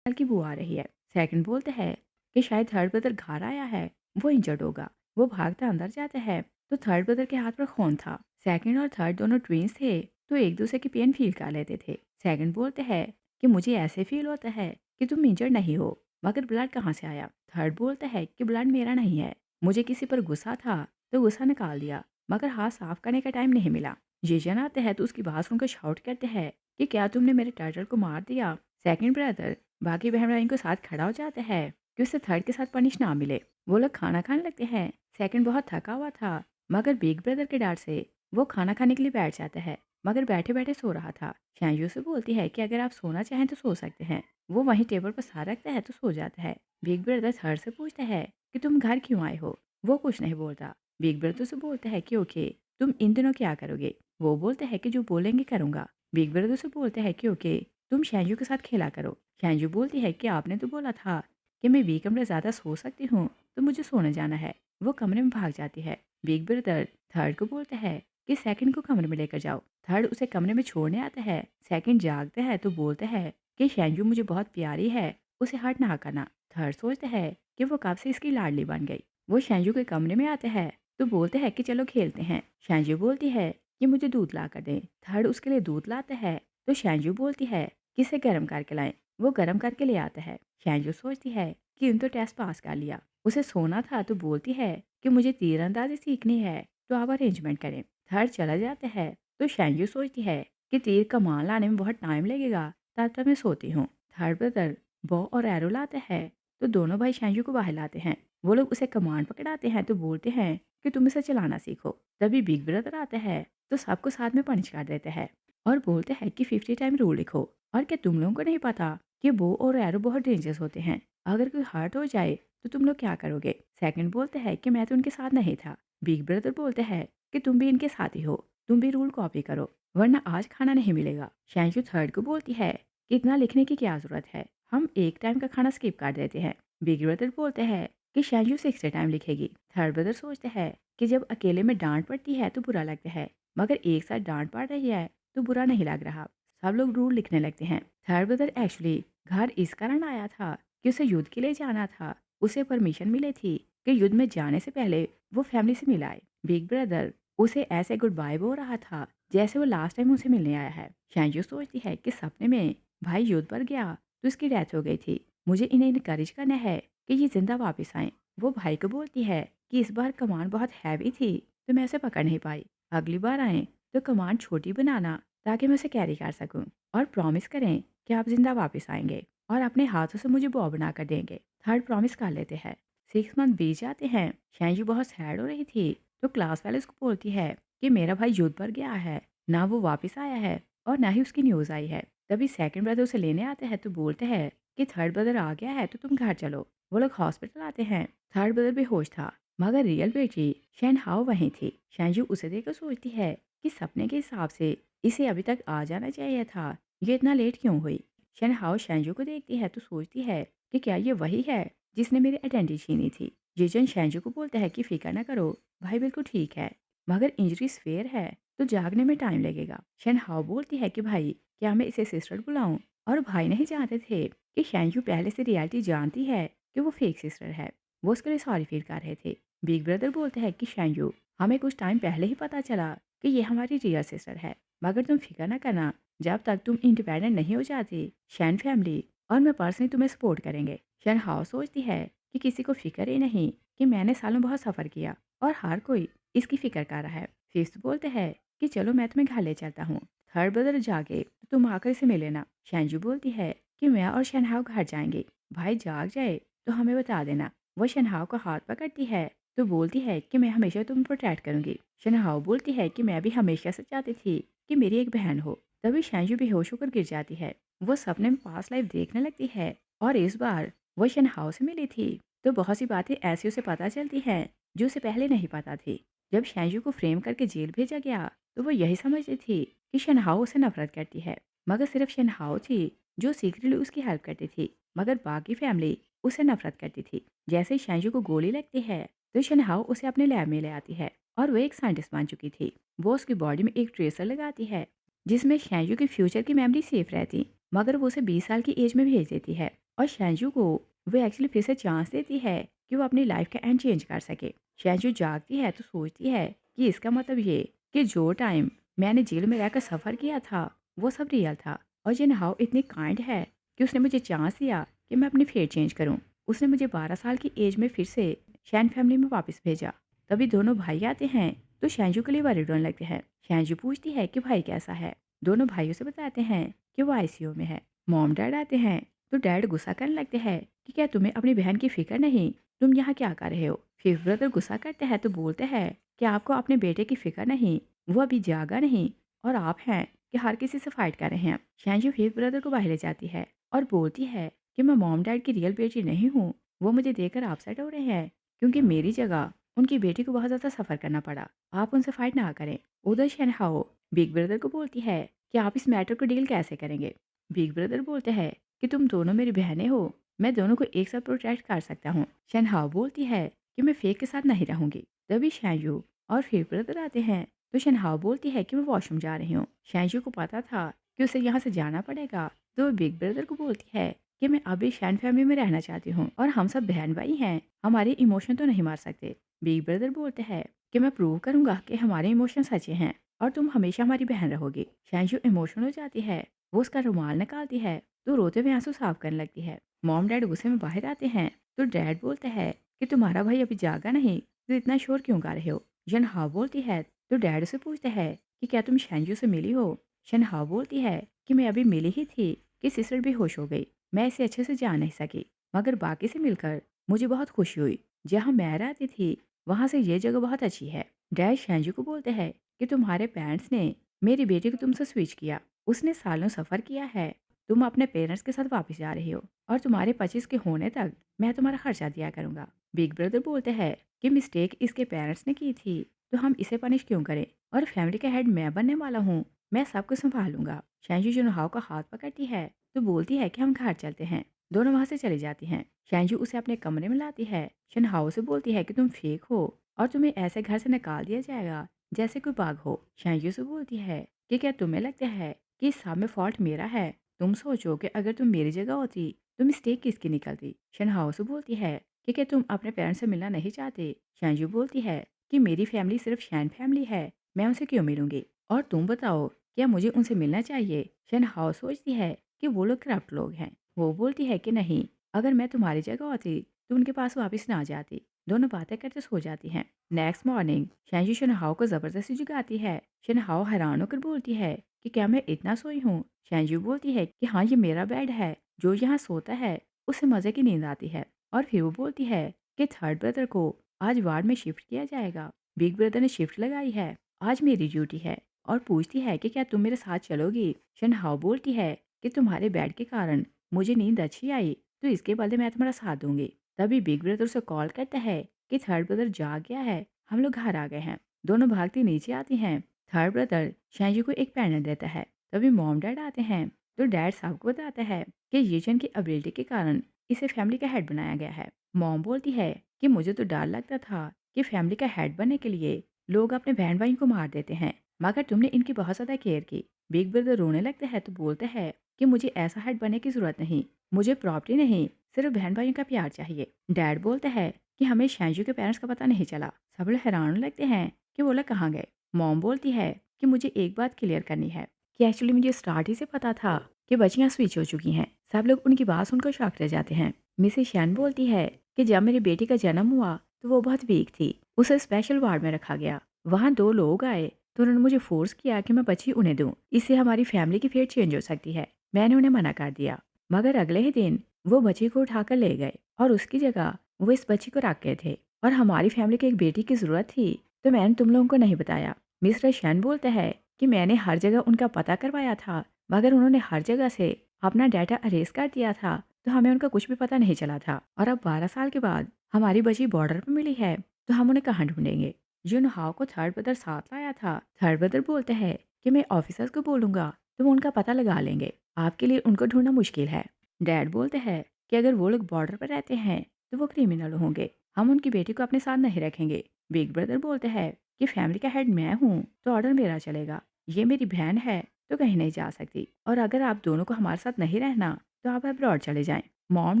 कल की बुआ आ रही है। सेकंड बोलते हैं कि शायद थर्ड ब्रदर घर आया है, वो इंजर्ड होगा। वो भागता अंदर जाता है तो थर्ड ब्रदर के हाथ पर खून था। सेकंड और थर्ड दोनों ट्विंस थे तो एक दूसरे की पेन फील कर लेते थे। सेकंड बोलते हैं कि मुझे ऐसे फील होता है कि तुम इंजर्ड नहीं हो, मगर ब्लड कहाँ से आया। थर्ड बोलता है कि ब्लड मेरा नहीं है, मुझे किसी पर गुस्सा था तो गुस्सा निकाल दिया, मगर हाथ साफ करने का टाइम नहीं मिला। ये जन आते हैं तो उसकी बात सुनकर शाउट करते हैं कि क्या तुमने मेरे टर्टल को मार दिया। सेकंड ब्रदर बाकी बहन भाई के साथ खड़ा हो जाता है कि उससे थर्ड के साथ पनिश ना मिले। वो लोग खाना खाने लगते हैं। सेकंड बहुत थका हुआ था, मगर बिग ब्रदर के डांट से वो खाना खाने के लिए बैठ जाता है, मगर बैठे बैठे सो रहा था। शैंजू से बोलती है कि अगर आप सोना चाहें तो सो सकते हैं। वो वहीं टेबल पर सर रखता है तो सो जाता है। बिग ब्रदर थर्ड से पूछता है कि तुम घर क्यों आए हो। वो कुछ नहीं बोलता। बिग ब्रदर से बोलता है कि ओके, तुम इन दिनों क्या करोगे। वो बोलता है कि जो बोलेंगे करूंगा। बिग ब्रदर से बोलता है कि ओके, तुम शैंजू के साथ खेला करो। शैंजू बोलती है कि आपने तो बोला था कि मैं वीकेंड में ज़्यादा सो सकती हूँ, तो मुझे सोने जाना है। वो कमरे में भाग जाती है। बिग ब्रदर थर्ड को बोलता है कि सेकंड को कमरे में लेकर जाओ। थर्ड उसे कमरे में छोड़ने आता है। सेकंड जागता है तो बोलता है कि शैंजू मुझे बहुत प्यारी है, उसे हर्ट ना करना। थर्ड सोचता है कि वो कब से इसकी लाडली बन गई। वो शैंजू के कमरे में आते हैं तो बोलते हैं कि चलो खेलते हैं। शैंजू बोलती है कि मुझे दूध ला कर दें। थर्ड उसके लिए दूध लाता है तो शैंजू बोलती है कि इसे गर्म करके लाएं। वो गर्म करके ले आता है। शैंजू सोचती है कि इन तो टेस्ट पास कर लिया, उसे सोना था तो बोलती है कि मुझे तीरंदाजी सीखनी है, तो आप अरेंजमेंट करें। थर्ड चला जाता है तो शैंजू सोचती है कि तीर कमान लाने में बहुत टाइम लगेगा, तब तक मैं सोती हूँ। थर्ड ब्रदर बॉ और एरो लाता है तो दोनों भाई शैंजू को बाहर लाते हैं। वो लोग उसे कमान पकड़ाते हैं तो बोलते हैं कि तुम इसे चलाना सीखो। तभी बिग ब्रदर आता है तो सबको साथ में पनिश कर देते हैं और बोलते हैं कि 50 टाइम रूल लिखो। और क्या तुम लोगों को नहीं पता कि बो और एरो बहुत डेंजरस होते हैं, अगर कोई हर्ट हो जाए तो तुम लोग क्या करोगे। सेकंड बोलते हैं कि मैं तो उनके साथ नहीं था। बिग ब्रदर बोलते हैं कि तुम भी इनके साथ ही हो, तुम भी रूल कॉपी करो वरना आज खाना नहीं मिलेगा। शैंशु थर्ड को बोलती है कि इतना लिखने की क्या जरूरत है, हम एक टाइम का खाना स्किप कर देते हैं। बिग ब्रदर बोलते हैं कि शैंशु 6 टाइम लिखेगी। थर्ड ब्रदर सोचते हैं कि जब अकेले में डांट पड़ती है तो बुरा लगता है, मगर एक साथ डांट पड़ रही है तो बुरा नहीं लग रहा। सब लोग रूल लिखने लगते हैं। थर्ड ब्रदर एक्चुअली घर इस कारण आया था कि उसे युद्ध के लिए जाना था। उसे परमिशन मिली थी कि युद्ध में जाने से पहले वो फैमिली से मिलाए। बिग ब्रदर उसे ऐसे गुड बाय बोल रहा था जैसे वो लास्ट टाइम उसे मिलने आया है। शैंजू सोचती है कि सपने में भाई युद्ध पर गया तो इसकी डेथ हो गई थी, मुझे इन्हें इनकरेज करना है कि ये जिंदा वापस आए। वो भाई को बोलती है कि इस बार कमान बहुत हैवी थी तो मैं उसे पकड़ नहीं पाई, अगली बार आए तो कमान छोटी बनाना ताकि मैं उसे कैरी कर सकूं, और प्रॉमिस करें कि आप जिंदा वापस आएंगे और अपने हाथों से मुझे बॉ बना कर देंगे। थर्ड प्रॉमिस कर लेते हैं। 6 मंथ बीत जाते हैं। शैंजू बहुत सैड हो रही थी तो क्लास वाले उसको बोलती है कि मेरा भाई युद्ध पर गया है, ना वो वापस आया है और ना ही उसकी न्यूज़ आई है। तभी सेकंड ब्रदर उसे लेने आते हैं तो बोलते हैं कि थर्ड ब्रदर आ गया है तो तुम घर चलो। वो लोग हॉस्पिटल आते हैं। थर्ड ब्रदर बेहोश था, मगर रियल बेटी शैन हाओ वहीं थी। शैंजू उसे देखकर सोचती है कि सपने के हिसाब से इसे अभी तक आ जाना चाहिए था, ये इतना लेट क्यों हुई। शैन हाओ शैंजू को देखती है तो सोचती है कि क्या ये वही है जिसने मेरी आइडेंटिटी छीनी थी। जिजन शैंजू को बोलता है कि फिक्र ना करो, भाई बिल्कुल ठीक है, मगर इंजरी स्फेयर है तो जागने में टाइम लगेगा। शनहाओ बोलती है कि भाई, क्या मैं इसे सिस्टर बुलाऊं? और भाई नहीं जानते थे कि शैंजू पहले से रियलिटी जानती है कि वो फेक सिस्टर है। वो उसके लिए सॉरी फील कर रहे थे। बिग ब्रदर बोलते हैं कि शैंजू, हमें कुछ टाइम पहले ही पता चला कि ये हमारी रियल सिस्टर है, मगर तुम फिक्र ना करना, जब तक तुम इंडिपेंडेंट नहीं हो जाती, शैन फैमिली और मैं पर्सनली तुम्हें सपोर्ट करेंगे। शैन हाउ सोचती है कि किसी को फिक्र ही नहीं कि मैंने सालों बहुत सफ़र किया और हर कोई इसकी फिक्र कर रहा है। फिफ्थ बोलते हैं कि चलो मैं तुम्हें घर ले चलता हूँ। थर्ड ब्रदर जागे तो तुम आकर इसे मिल लेना। शैंजू बोलती है कि मैं और शनहाव घर जाएंगे। भाई जाग जाए तो हमें बता देना। वो शनहाव का हाथ पकड़ती है तो बोलती है कि मैं हमेशा तुम प्रोटेक्ट करूंगी। शनहाव बोलती है कि मैं भी हमेशा से चाहती थी कि मेरी एक बहन हो। तभी शैंजू बेहोश होकर गिर जाती है। वो सपने में पास्ट लाइफ देखने लगती है और इस बार वो शनहाव से मिली थी तो बहुत सी बातें ऐसी उसे पता चलती हैं जो उसे पहले नहीं पता थी। जब शैंजू को फ्रेम करके जेल भेजा गया तो वो यही समझती थी कि शनहाओ उसे नफरत करती है, मगर सिर्फ शनहाओ थी जो सीक्रेटली उसकी हेल्प करती थी, मगर बाकी फैमिली उसे नफरत करती थी। जैसे ही शैंजू को गोली लगती है तो शनहाओ उसे अपने लैब में ले आती है और वो एक साइंटिस्ट बन चुकी थी। वो उसकी बॉडी में एक ट्रेसर लगाती है जिसमें शैंजू की फ्यूचर की मेमोरी सेफ रहती, मगर वो उसे 20 साल की एज में भेज देती है और शैंजू को वो एक्चुअली फिर से चांस देती है कि वो अपनी लाइफ का एंड चेंज कर सके। शैंजू जागती है तो सोचती है कि इसका मतलब ये कि जो टाइम मैंने जेल में रहकर सफ़र किया था वो सब रियल था और ये नहाओ इतनी काइंड है कि उसने मुझे चांस दिया कि मैं अपनी फेट चेंज करूं। उसने मुझे 12 साल की एज में फिर से शैन फैमिली में वापस भेजा। तभी दोनों भाई आते हैं तो शैंजू के लिए वरीड होने लगते हैं। शैंजू पूछती है कि भाई कैसा है। दोनों भाइयों से बताते हैं कि वो आईसीयू में है। मॉम डैड आते हैं तो डैड गुस्सा करने लगते हैं कि क्या तुम्हें अपनी बहन की फिक्र नहीं, तुम यहाँ क्या कर रहे हो। फिर ब्रदर गुस्सा करते हैं तो बोलते हैं कि आपको अपने बेटे की फिक्र नहीं, वो अभी जागा नहीं और आप हैं कि हर किसी से फाइट कर रहे हैं। शैंजू फिर ब्रदर को बाहर ले जाती है और बोलती है कि मैं मॉम डैड की रियल बेटी नहीं हूँ। वो मुझे देखकर अपसेट हो रहे हैं क्योंकि मेरी जगह उनकी बेटी को बहुत ज़्यादा सफ़र करना पड़ा। आप उनसे फाइट ना करें। उधर शनहाओ बिग ब्रदर को बोलती है कि आप इस मैटर को डील कैसे करेंगे। बिग ब्रदर बोलते हैं कि तुम दोनों मेरी बहनें हो, मैं दोनों को एक साथ प्रोटेक्ट कर सकता हूँ। शनहाओ बोलती है कि मैं फेक के साथ नहीं रहूंगी। तभी शैंजू और फिर ब्रदर आते हैं तो शनहाओ बोलती है कि मैं वॉशरूम जा रही हूँ। शैंजू को पता था कि उसे यहाँ से जाना पड़ेगा तो वो बिग ब्रदर को बोलती है कि मैं अभी शैन फैमिली में रहना चाहती हूँ और हम सब बहन भाई हैं, हमारे इमोशन तो नहीं मार सकते। बिग ब्रदर बोलते हैं कि मैं प्रूव करूंगा कि हमारे इमोशन सच्चे हैं और तुम हमेशा हमारी बहन रहोगी। शैंजू इमोशनल हो जाती है। वो उसका रुमाल निकालती है तो रोते हुए आंसू साफ करने लगती है। मॉम डैड गुस्से में बाहर आते हैं तो डैड बोलते हैं कि तुम्हारा भाई अभी जागा नहीं तो इतना शोर क्यों कर रहे हो। शनहाओ बोलती है तो डैड से पूछते हैं कि क्या तुम शैंजू से मिली हो। शनहाओ बोलती है कि मैं अभी मिली ही थी कि सिस्टर भी होश हो गई, मैं इसे अच्छे से जान नहीं सकी, मगर बाकी से मिलकर मुझे बहुत खुशी हुई। जहाँ मैं रहती थी वहाँ से ये जगह बहुत अच्छी है। डैड शैंजू को बोलते हैं कि तुम्हारे पेरेंट्स ने मेरी बेटी को तुमसे स्विच किया, उसने सालों सफ़र किया है, तुम अपने पेरेंट्स के साथ वापस जा रही हो और तुम्हारे 25 के होने तक मैं तुम्हारा खर्चा दिया करूंगा। बिग ब्रदर बोलते हैं कि मिस्टेक इसके पेरेंट्स ने की थी तो हम इसे पनिश क्यों करें और फैमिली का हेड मैं बनने वाला हूँ, मैं सबको संभालूंगा। शैंजू जुनहाओ का हाथ पकड़ती है तो बोलती है कि हम घर चलते हैं। दोनों वहां से चली जाती हैं। शैंजू उसे अपने कमरे में लाती है। शनहाओ से बोलती है कि तुम फेक हो और तुम्हें ऐसे घर से निकाल दिया जाएगा जैसे कोई बाघ हो। शैंजू से बोलती है कि क्या तुम्हें लगता है कि इस सब में फॉल्ट मेरा है। तुम सोचो कि अगर तुम मेरी जगह होती तो मिस्टेक किसकी निकलती। शनहाओ से बोलती है कि क्या तुम अपने पेरेंट्स से मिलना नहीं चाहते। शैंजू बोलती है कि मेरी फैमिली सिर्फ शैन फैमिली है, मैं उनसे क्यों मिलूंगी और तुम बताओ क्या मुझे उनसे मिलना चाहिए। शनहाओ सोचती है कि वो लोग करप्ट लोग हैं। वो बोलती है कि नहीं, अगर मैं तुम्हारी जगह होती तो उनके पास वापस ना जाती। दोनों बातें करते सो जाती हैं। नेक्स्ट मॉर्निंग शैंजू शनहाओ को जबरदस्ती जगाती है। शनहाओ हैरान होकर बोलती है कि क्या मैं इतना सोई हूँ। शैंजू बोलती है कि हाँ ये मेरा बेड है, जो यहाँ सोता है उसे मज़े की नींद आती है। और फिर वो बोलती है कि थर्ड ब्रदर को आज वार्ड में शिफ्ट किया जाएगा। बिग ब्रदर ने शिफ्ट लगाई है, आज मेरी ड्यूटी है और पूछती है कि क्या तुम मेरे साथ चलोगी। शनहाओ बोलती है कि तुम्हारे बेड के कारण मुझे नींद अच्छी आई तो इसके बदले मैं तुम्हारा साथ दूंगी। तभी बिग ब्रदर उसे कॉल करता है कि थर्ड ब्रदर जाग गया है, हम लोग घर आ गए हैं। दोनों भागती नीचे आती हैं। थर्ड ब्रदर शैंजू को एक पेंडेंट देता है। तभी मॉम डैड आते हैं तो डैड सबको बताता है कि येचन की एबिलिटी के कारण इसे फैमिली का हेड बनाया गया है। मॉम बोलती है कि मुझे तो डर लगता था कि फैमिली का हेड बनने के लिए लोग अपने बहन भाई को मार देते हैं, मगर तुमने इनकी बहुत ज़्यादा केयर की। बिग ब्रदर रोने लगता है तो बोलता है कि मुझे ऐसा हेड बनने की ज़रूरत नहीं, मुझे प्रॉपर्टी नहीं, सिर्फ बहन भाइयों का प्यार चाहिए। डैड बोलता है कि हमें शैंजू के पेरेंट्स का पता नहीं चला। सब लोग हैरान होने लगते हैं कि वो लोग कहाँ गए। मॉम बोलती है कि मुझे एक बात क्लियर करनी है कि एक्चुअली मुझे स्टार्ट ही से पता था कि बच्चियाँ स्विच हो चुकी हैं। सब लोग उनकी बात सुनकर शॉक रह जाते हैं। मिसेस शैन बोलती है कि जब मेरी बेटी का जन्म हुआ तो वो बहुत वीक थी, उसे स्पेशल वार्ड में रखा गया। वहाँ 2 लोग आए तो उन्होंने मुझे फ़ोर्स किया कि मैं बच्ची उन्हें दूँ, इससे हमारी फैमिली की फेट चेंज हो सकती है। मैंने उन्हें मना कर दिया, मगर अगले ही दिन वो बच्ची को उठाकर ले गए और उसकी जगह वो इस बच्ची को रख गए थे और हमारी फैमिली को एक बेटी की ज़रूरत थी, तो मैंने तुम लोगों को नहीं बताया। मिस्टर शैन बोलता है कि मैंने हर जगह उनका पता करवाया था, मगर उन्होंने हर जगह से अपना डाटा अरेज़ कर दिया था, तो हमें उनका कुछ भी पता नहीं चला था। और अब 12 साल के बाद हमारी बच्ची बॉर्डर पर मिली है, तो हम उन्हें कहाँ ढूँढेंगे? जुनहाओ को थर्ड ब्रदर साथ लाया था। थर्ड ब्रदर बोलता है कि मैं ऑफिसर्स को बोलूँगा, तो वो उनका पता लगा लेंगे। आपके लिए उनको ढूँढना मुश्किल है। डैड बोलते हैं कि अगर वो लोग बॉर्डर पर रहते हैं, तो वो क्रिमिनल होंगे। हम उनकी बेटी को अपने साथ नहीं रखेंगे। बिग ब्रदर बोलते हैं कि फैमिली का हेड मैं हूँ, तो ऑर्डर मेरा चलेगा। ये मेरी बहन है, तो कहीं नहीं जा सकती। और अगर आप दोनों को हमारे साथ नहीं रहना, तो आप अब्रॉड चले जाएँ। मॉम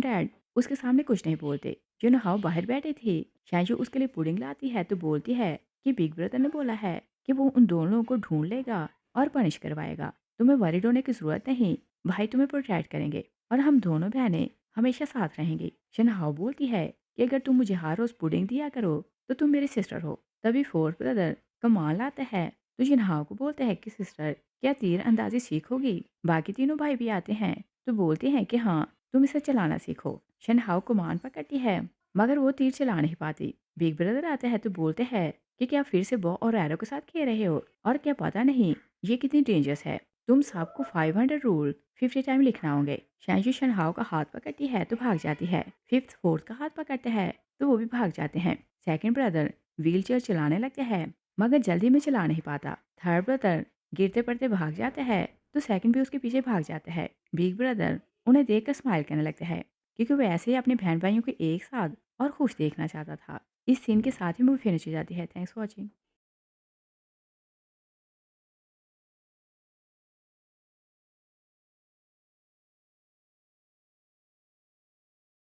डैड उसके सामने कुछ नहीं बोलते। जुनहाओ बाहर बैठी थी। शायजू उसके लिए पुडिंग लाती है तो बोलती है कि बिग ब्रदर ने बोला है कि वो उन दोनों को ढूंढ लेगा और पनिश करवाएगा। तुम्हें वरीड होने की जरूरत नहीं, भाई तुम्हें प्रोटेक्ट करेंगे और हम दोनों बहनें हमेशा साथ रहेंगी। शनहाओ बोलती है कि अगर तुम मुझे हर रोज पुडिंग दिया करो तो तुम मेरी सिस्टर हो। तभी फोर्थ ब्रदर कमाल आता है तो जिनहाओ को बोलता है कि सिस्टर क्या तीर अंदाजी सीखोगी। बाकी तीनों भाई भी आते हैं तो बोलते हैं कि हाँ, तुम इसे चलाना सीखो। शनहाओ कमान पकड़ती है, मगर वो तीर चला नहीं पाती। बिग ब्रदर आता है तो बोलते हैं कि क्या फिर से बॉ और एरो के साथ खेल रहे हो, और क्या पता नहीं ये कितनी डेंजरस है। तुम सबको 500 रूल 50 टाइम लिखना होंगे। शैंशु शनहाओ का हाथ पकड़ती है तो भाग जाती है। फिफ्थ फोर्थ का हाथ पकड़ते हैं तो वो भी भाग जाते हैं। सेकंड ब्रदर व्हील चेयर चलाने लगते हैं, मगर जल्दी में चला नहीं पाता। थर्ड ब्रदर गिरते पड़ते भाग जाता है तो सेकंड भी उसके पीछे भाग जाता है। बिग ब्रदर उन्हें देखकर स्माइल करने लगता है, क्योंकि वो ऐसे ही अपने बहन भाइयों को एक साथ और खुश देखना चाहता था। इस सीन के साथ ही मूवी फिनिश हो जाती है। Thanks for watching.